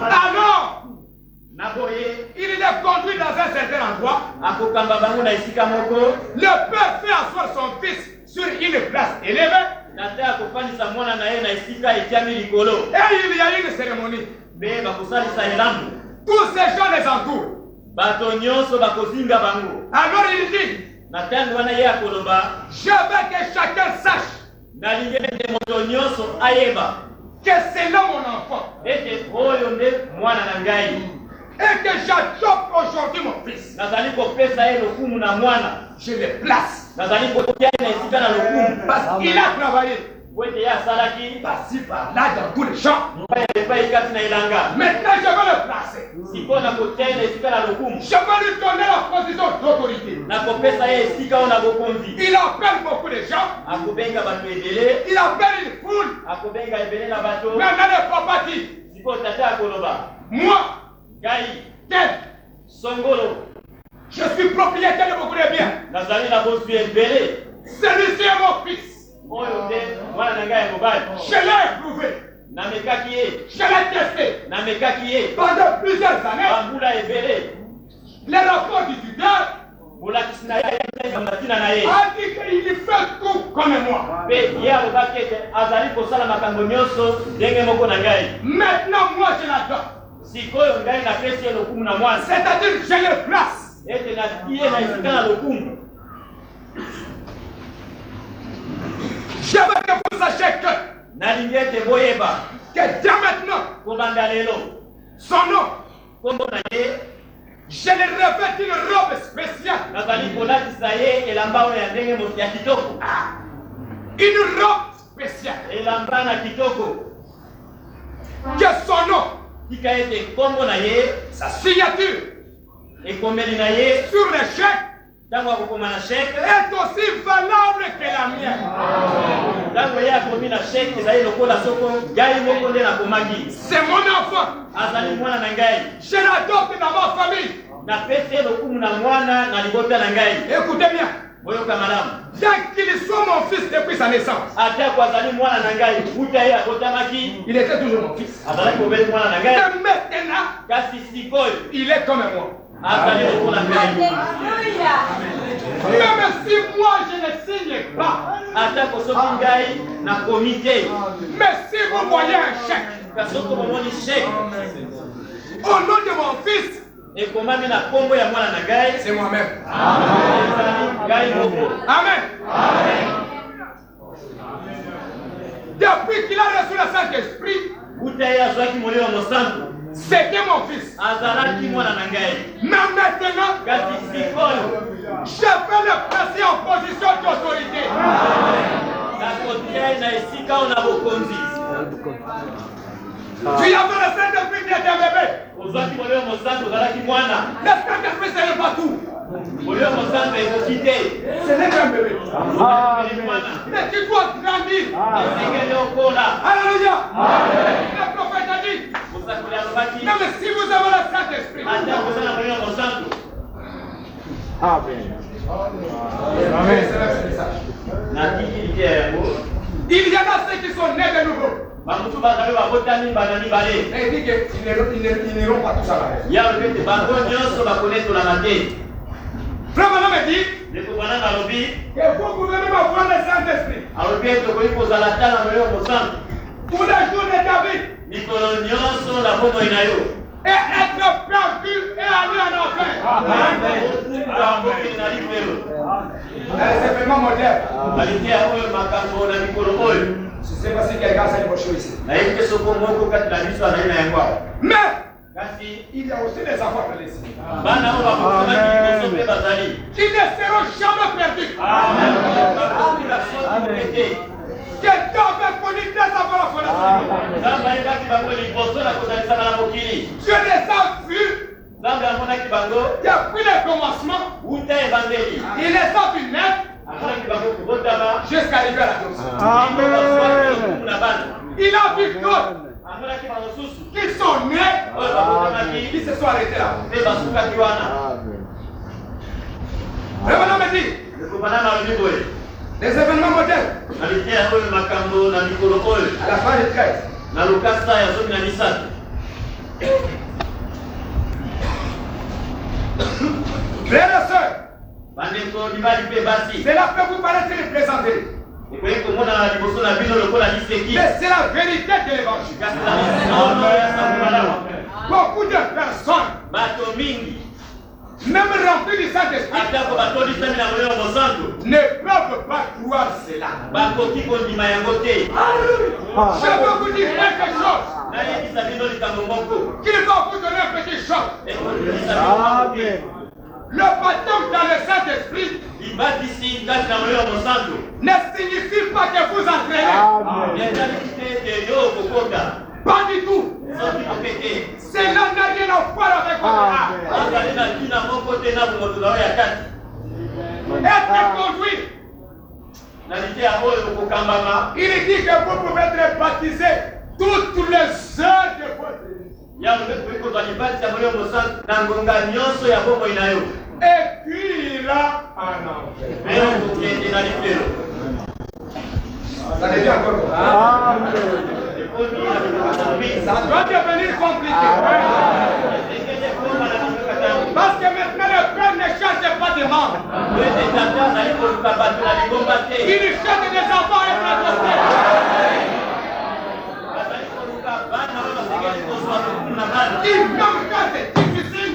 Alors, il est conduit dans un certain endroit. Le père fait asseoir son fils sur une place élevée. Et il y a une cérémonie. Tous ces gens les entourent. Alors il dit, je veux que chacun sache que c'est là mon enfant. Et que j'adopte aujourd'hui mon fils. Je le place. Parce qu'il a travaillé. Par-ci, par-là, dans tous les champs. Maintenant, je vais le placer. Je vais lui donner la position d'autorité. Il appelle beaucoup de gens. Il appelle une foule. Maintenant, le papa dit, moi, tel, je suis propriétaire de beaucoup de biens. Celui-ci est mon fils. Je l'ai éprouvé. Je l'ai testé. Pendant plusieurs années, les rapports du tuteur a dit qu'il fait tout comme moi. Maintenant, moi je l'adopte. C'est-à-dire que je le place. Je veux que vous sachiez que dès maintenant, son nom, je le revêt d'une robe spéciale. Une robe spéciale. Que son nom, sa signature sur le chèque est aussi valable que la mienne. C'est mon enfant. Je l'adopte dans ma famille. Écoutez bien. Bien qu'il soit mon fils depuis sa naissance, il était toujours mon fils. Et maintenant, il est comme moi. Même si moi je ne signe pas, mais si vous voyez un chèque au nom de mon fils, c'est moi-même. Amen. Depuis qu'il a reçu le Saint-Esprit, C'était mon fils. Mais maintenant, je vais le placer en position d'autorité. Tu avais le Saint-Esprit qui était bébé. Le Saint-Esprit, ce n'est pas tout. Ce n'est qu'un bébé. Mais tu dois grandir. Alléluia. Le prophète a dit. Non, mais si vous avez le Saint-Esprit. Amen. Il y en a ceux qui sont nés de nouveau. Et il dit qu'ils n'iront pas tous à la Frère Manon me dit que vous pouvez même avoir le Saint-Esprit. Tous les jours de David. Et être perdu et aller en enfer. C'est vraiment moderne. Je ne sais pas si quelqu'un s'est approché ici. Mais il y a aussi des enfants de ici. Ils ne seront jamais perdus. Quelqu'un avait connu des enfants de la Dieu les a vus. Il a pris le commencement. Il les a vus naître. Jusqu'à arriver à la chose. Il a vu d'autres qui sont nés, qui se sont arrêtés là. Le bonhomme me dit, les événements modernes, à la fin de 13, frères et sœurs, c'est là que vous paraissez les présenter. Mais c'est la vérité de l'évangile. Beaucoup de personnes, même remplies du Saint-Esprit, ne peuvent pas croire cela. Je veux vous dire quelque chose qui va vous donner un petit choc. Le baptême dans le Saint-Esprit ne signifie pas que vous entraînez. Pas du tout. Cela n'a rien à voir avec votre art. Être conduit. Il dit que vous pouvez être baptisé toutes les heures de votre vie. Et puis il a un enfer. Ça devient encore. Ça doit devenir compliqué. Parce que maintenant le Père ne cherche pas de membres. Il cherche des enfants et des adoptés. Il même quand c'est difficile,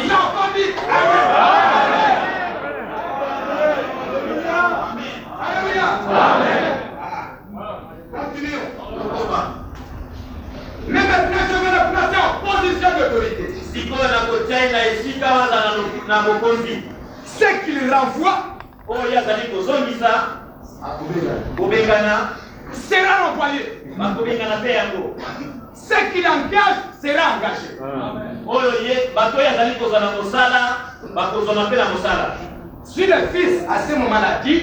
l'enfant dit Alléluia. Continuons. Mais maintenant je vais le placer en position d'autorité. Ce qu'il renvoie sera renvoyé. Ce qu'il engage sera engagé. Si le fils a ce moment-là dit,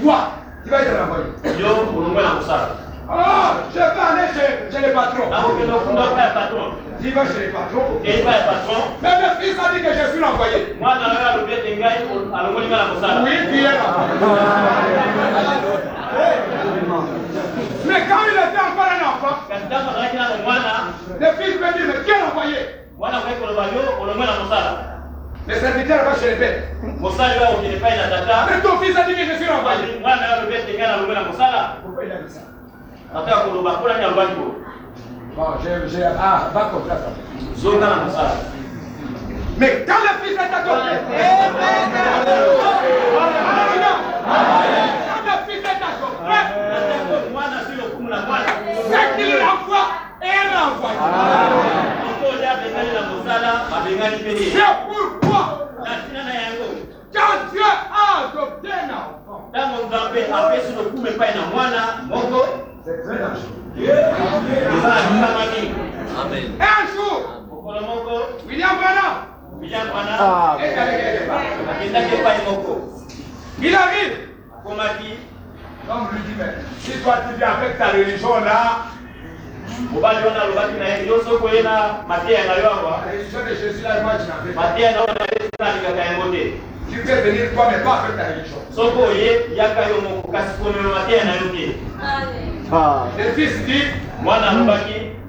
quoi? Tu vas être renvoyé. Ah, je vais aller chez les patrons. Tu vas chez les patrons. Mais le fils a dit que je suis renvoyé. Oui, tu es là. Mais quand il était encore un enfant, le fils me dit, mais qui est envoyé? Le serviteur va chez les bêtes. Mais ton fils a dit que je suis renvoyé. Pourquoi il a dit ça? Bon, va comme ça. Mais quand le fils est adopté, quand le fils est adopté, ce qu'il apesi lokumu epai na mwana moko. C'est très dangereux. Amen. Un jour, William Branham est allé quelque part. Il arrive. Donc lui dit, mais si toi tu viens avec ta religion là, la religion de Jésus là, moi je n'en fais pas. Tu peux venir toi mais pas avec ta religion. Le fils dit,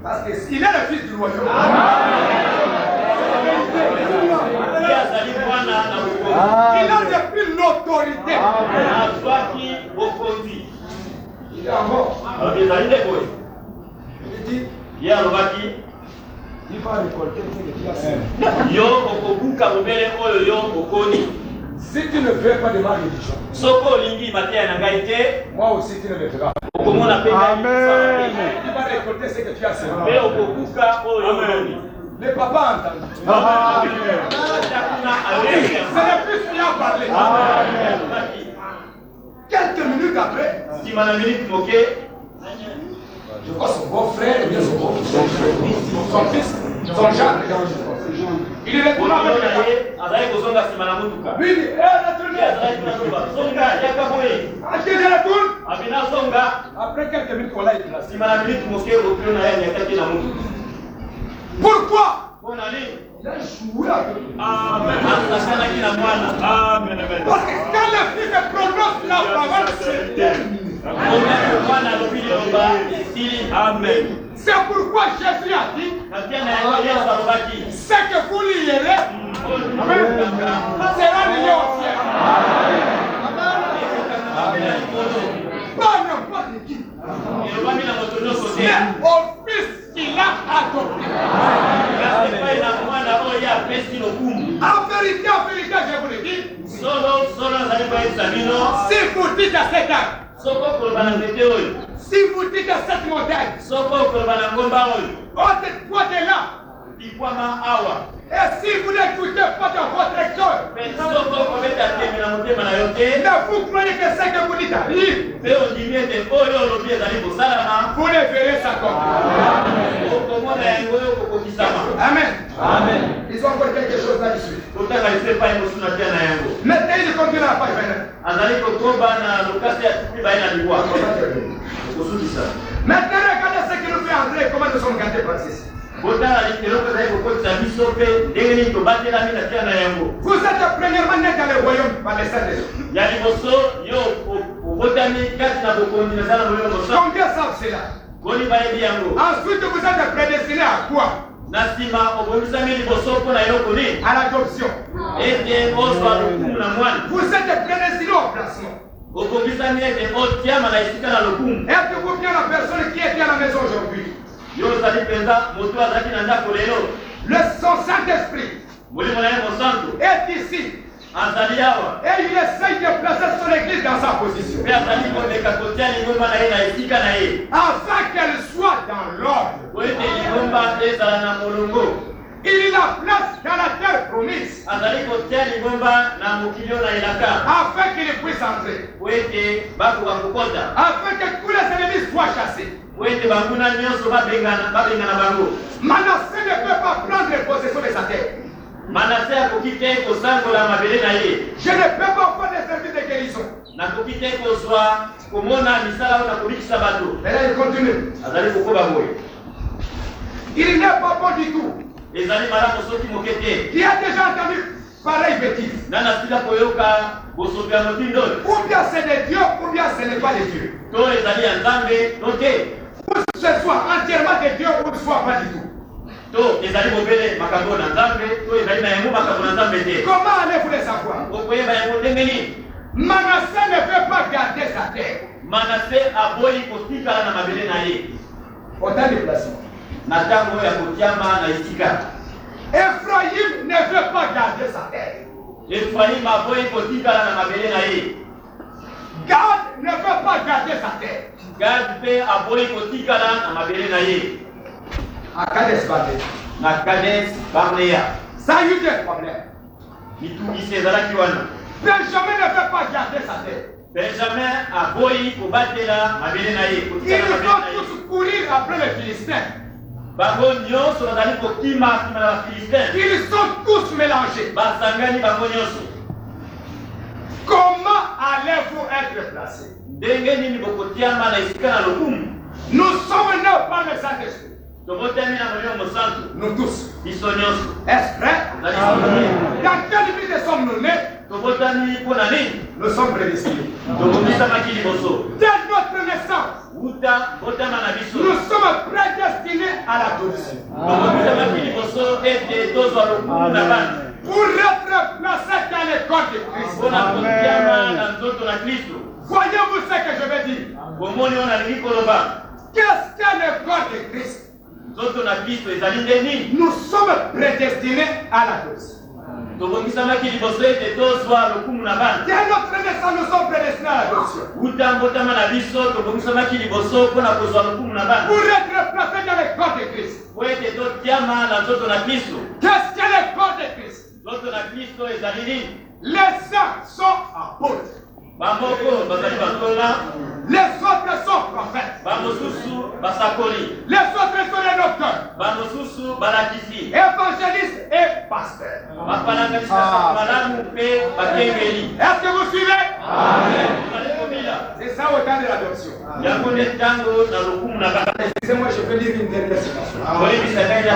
parce qu'il est le fils du royaume. Il a depuis l'autorité. Il est en mort. Il dit, il va récolter ce que tu as fait. Si tu ne fais pas de ma religion, moi aussi tu ne le feras. Amen. Tu vas récolter ce que tu as semé. Amen. Le papa a entendu. C'est le fils qui a parlé. Quelques minutes après, je vois son beau-frère et bien son beau-frère. Son fils, son Jean. Il est retourné avec le papa. Lui dit, retournez. Je retourne. Après quelques minutes, on l'a déplacé. Pourquoi? Il a joué avec lui. Parce que quand le fils prononce la parole, c'est terminé. C'est pourquoi Jésus a dit, ce que vous lirez sera lié au ciel. Pas n'importe qui. Mais au fils qu'il a adopté. En vérité, je vous le dis, si vous dites à cet arbre, si vous dites à cette montagne, ôte toi de là, et si vous n'écoutez pas dans votre cœur, mais vous croyez que ce que vous dites arrive, vous ne verrez ça comme. Amen. Amen. Ils ont encore quelque chose là-dessus. Maintenant, il continue à la page 29. Maintenant, regardez ce que nous fait André, comment nous sommes gâtés par ceci. Vous êtes premièrement né dans le royaume par les saints des hommes. Combien savent cela? Ensuite, vous êtes prédestinés à quoi? À l'adoption. Vous êtes prédestinés au placement. Êtes-vous bien la personne qui est à la maison aujourd'hui? Le son Saint-Esprit est ici. Et il essaye de placer son église dans sa position. Afin qu'elle soit dans l'ordre. Il la place dans la terre promise. Afin qu'il puisse entrer. Afin que tous les ennemis soient chassés. Manassé ne peut pas prendre possession de sa terre. Je ne peux pas faire des services de guérison. Et là, il continue. Il n'est pas bon du tout. Qui a déjà entendu pareille bêtise? Ou bien c'est des dieux, ou bien ce n'est pas des dieux. Ou ce soit entièrement des dieux, ou soit pas du tout. Comment allez-vous les savoir? Manassé ne peut pas garder sa terre. Autant de placement. Ephraïm ne veut pas garder sa terre. Gad ne veut pas garder sa terre. À Kadesh Barnea. Ça a eu des problèmes. Benjamin ne veut pas garder sa terre. Benjamin a boyi kobatela mabele na ye. Ils vont tous courir après les Philistins. Bango nyonso bazali kokima kima na Philistins. Ils sont tous mélangés. Basangani bango nyonso. Comment allez-vous être placés? Ndenge nini bokotiama na esika na lokumu? Nous sommes nés par le Saint-Esprit. Tobotami na Molimo Santo. Nous tous. Biso nyonso. Est-ce vrai? Dans quelle ville sommes-nous nés? Tobotami pona nini? Nous sommes prédestinés. Tokomisamaki liboso. Dès notre naissance, Uta botama na biso. nous sommes prédestinés à l'adoption. Tokomisamaki liboso ete tozwa lokumu na bana. Pour être placés dans le corps de Christ. Pona kotiama na nzoto na Kristo. Voyez-vous ce que je veux dire? Bomoni ona lingi koloba. Qu'est-ce que le corps de Christ? Nzoto na Kristo ezali nini? Nous sommes prédestinés à l'adoption. Tokomisamaki liboso ete tozwa lokumu na bana. Dès notre naissance, nous sommes prédestinés à l'adoption. Uta botama na biso tokomisamaki liboso pona kozwa lokumu na bana. Pour être placés dans le corps de Christ. Po ete totiama na nzoto na Kristo. Qu'est-ce que le corps de Christ? Nzoto na Kristo ezali nini? Les saints sont apôtres. Bamoko bazali bakola. Les autres sont prophètes. Bamosusu basakoli. Les autres sont les docteurs, Bamosusu balakisi. évangélistes et pasteurs. Bapalanganisaka malamu pe bakengeli. Est-ce que vous suivez? Amen. C'est ça au temps de l'adoption. Yango nde tango na lokumu na bana. Excusez-moi, je peux dire une dernière citation. Oyebisa ngai ya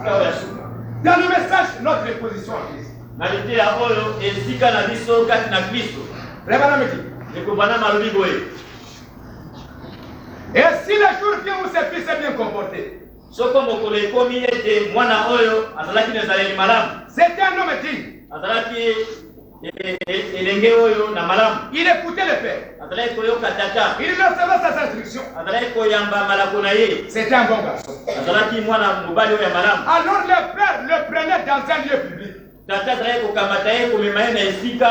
tango ya suka. Dans le message, notre position en Christ. Na liteya oyo esika na biso kati na Kristo. Révérend Meki. Ekobana malobi boye. Et si le jour vient où ce fils est bien comporté, Soko mokolo ekomi ete mwana oyo azalaki na ezaleli malamu. c'était un homme digne. Azalaki elenge oyo na malamu. Il écoutait le père. Azalaki koyoka tata. Il recevait ses instructions. Azalaki koyamba malako na ye. C'était un bon garçon. Azalaki mwana mobali oyo ya malamu. Alors le père le prenait dans un lieu public. Tata azalaki kokamata ye komema ye na esika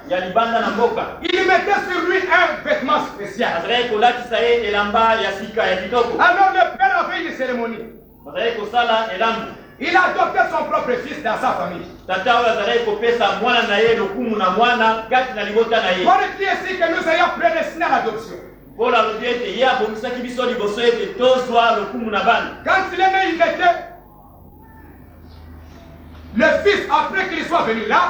ya libanda na mboka. Il mettait sur lui un vêtement spécial. Azalaki kolatisa ye elamba ya sika ya kitoko. Alors le père a fait une cérémonie. Azalaki kosala elambu. Il a adopté son propre fils dans sa famille. Tata oyo azalaki kopesa mwana na ye lokumu na mwana kati na libota na ye. Pour dire ici que nous ayons prédestiné à l'adoption. Mpola alobi ete ye abomisaki biso liboso ete tozwa lokumu na bana. Quand il est né, il était le fils, après qu'il soit venu là,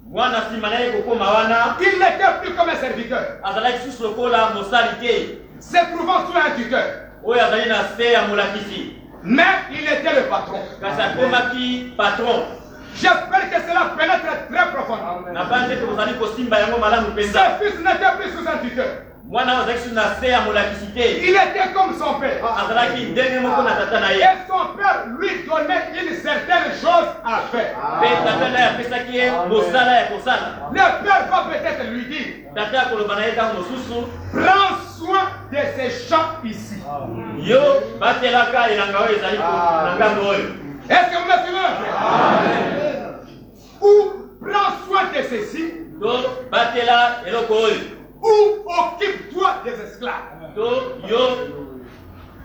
Mwana nsima na ye kokoma wana. il n'était plus comme un serviteur, Azalaki susu lokola mosali te. se trouvant sous un tuteur. Oyo azali na se ya molakisi. Mais il était le patron. Kasi akomaki patron. J'espère que cela pénètre très profondément. Na bande ete kozali kosimba yango malamu Ce mpenza. fils n'était plus sous un tuteur. Mwana oyo azalaki susu na se ya molakisi te. Il était comme son père. Azalaki ndenge moko na tata na ye. Et son père lui donnait une certaine chose à faire. Mpe tata na ye apesaki ye mosala ya kosala. Le père va peut-être lui dire, Tata akoloba na ye ntango mosusu. prends soin de ces champs ici. Yo batelaka elanga oyo ezali na ngambo oyo. Est-ce que vous me suivez? Ou prends soin de ceci, To batela eloko oyo. ou occupe-toi des esclaves. To yo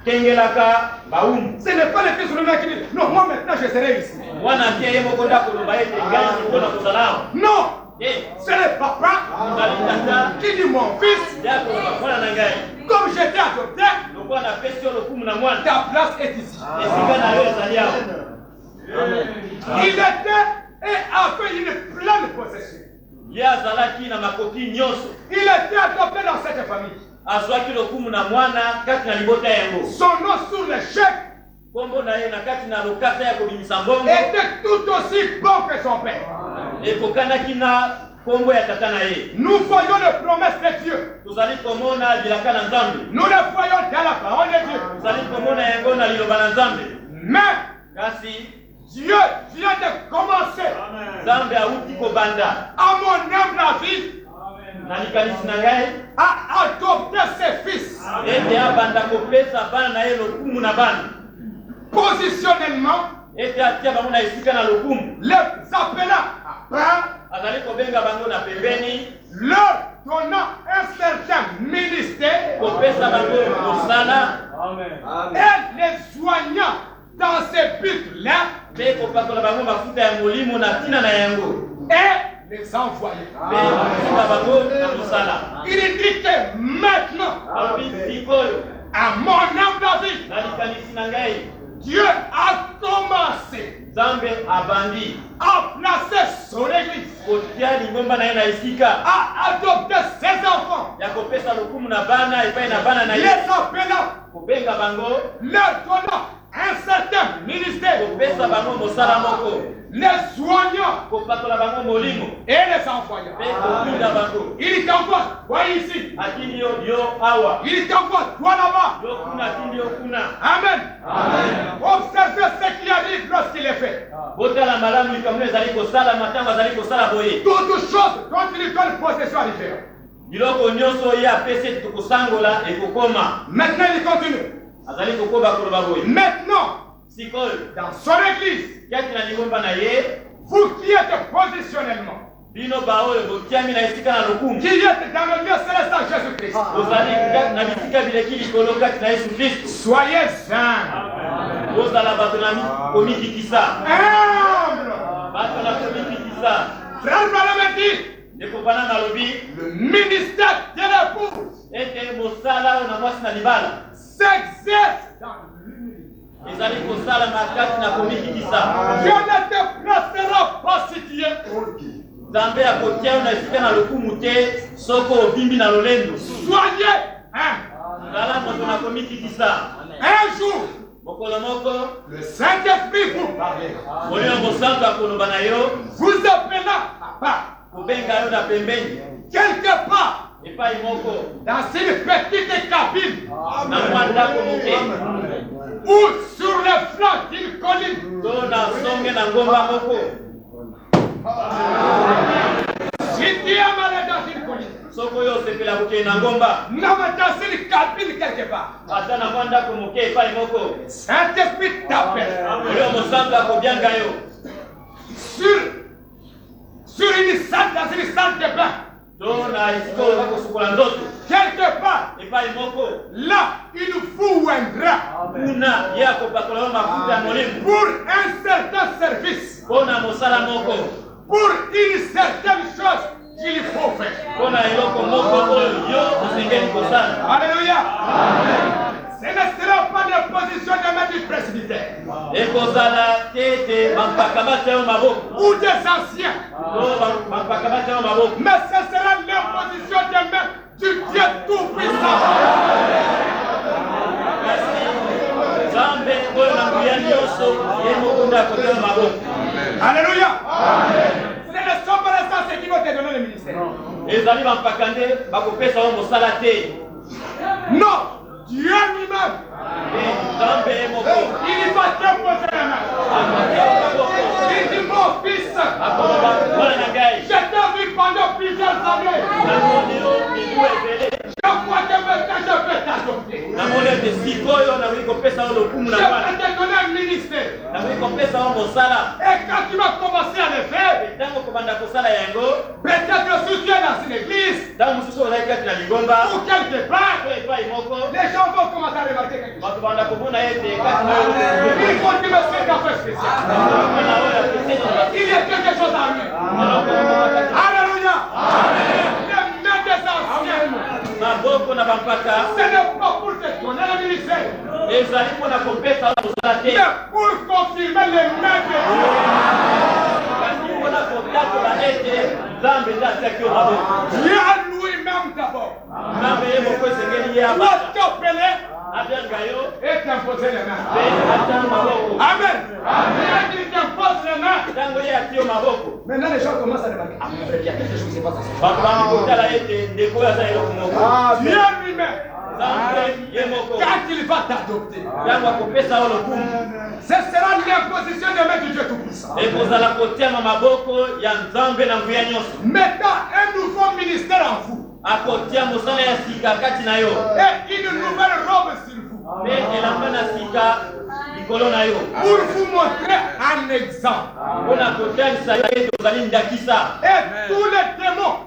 kengelaka baumu. Ce n'est pas le fils de qui dit, non, moi maintenant je serai ici. Mwana atia ye moko nda koloba ete ngai sikona kozala awa. Non, Te c'est le papa ezali tata qui dit, mon fils, nde akoloba mwana na ngai. comme je t'ai adopté, Lokola napesi yo lokumu na mwana. ta place est ici. Esika na yo ezali awa. Il était et avait une pleine possession. Ye azalaki na makoki nyonso. Il était adopté dans cette famille. Azwaki lokumu na mwana kati na libota yango. Son nom sur le chèque Kombo na ye na kati na lokasa ya kobimisa mbongo. était tout aussi bon que son père. Ekokanaki na kombo ya tata na ye. Nous voyons les promesses de Dieu. Tozali komona bilaka na Nzambe. Nous les voyons dans la parole de Dieu. Tozali komona yango na liloba na Nzambe. Mais Kasi Dieu vient de commencer, Nzambe auti kobanda à mon humble avis, na likanisi na ngai à adopter ses fils ete abanda kopesa bana na ye lokumu na bana. positionnellement, Ete atia bango na esika na lokumu. les appelant à part, Azali kobenga bango na pembeni. leur donnant un certain ministère Kopesa bango mosala. et les soignant dans ces buts-là Mpe kopakola bango mafuta ya molimo na ntina na yango. et les envoyés. Il dit que maintenant, à mon âme David, Dieu a commencé à placer son église, à adopter ses enfants, les appelant, leur donnant un certain ministère, les soignants et les envoyants. Il t'envoie, toi ici. Il t'envoie, toi là-bas. Amen. Observez ce qui arrive lorsqu'il est fait. Toutes choses dont il donne possession à l'hiver. Maintenant il continue. Maintenant, dans son église, vous qui êtes positionnellement, qui êtes dans le lieu céleste en Jésus-Christ, soyez humbles. Frère Branham dit, le ministère de l'épouse s'exerce dans l'humilité. Dieu ne te placera pas si tu es orgueilleux. Soyez un jour, le Saint-Esprit vous parlera. Vous appelez à part. Quelque part dans une petite cabine ou sur le flanc d'une colline. Si tu es malade dans une colline, non, mais dans une cabine quelque part, Saint-Esprit t'appelle sur une salle, dans une salle de bain. Quelque part, là, il vous viendra pour un certain service, pour une certaine chose qu'il faut faire. Alléluia. Ce ne sera pas la position de maître du presbytère ou des anciens, mais ce sera la position de maître du Dieu tout-puissant. Alléluia. Ce ne sont pas les sens qui vont te donner le ministère. Non, Dieu lui-même, il va te poser la main. Il dit, mon fils, je t'ai vu pendant plusieurs années. Je crois que maintenant je peux t'adopter. Je vais te donner un ministère. Et quand tu vas commencer à le faire, peut-être si tu es dans une église ou quelque part, les gens vont commencer à remarquer quelque chose. Il faut que tu me fais un peu spécial. Il y a quelque chose à lui. Alléluia. Les mains des anciens, ce n'est pas pour te donner le ministère, mais pour confirmer les mains de Dieu lui-même d'abord. Va t'appeler et t'imposer les mains. Amen. Il t'impose les mains. Maintenant les gens commencent à remarquer. Ah, il y a quelque chose qui se passe. Dieu lui-même, quand il va t'adopter, ce sera l'imposition de maître du Dieu tout-puissant. Mettant un nouveau ministère en vous. Et une nouvelle robe sur vous. Pour vous montrer un exemple. Et tous les démons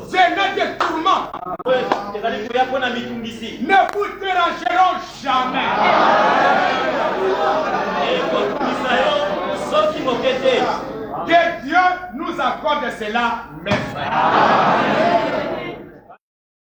venaient des tourments ne vous dérangeront jamais. Que Dieu nous accorde cela, mes frères.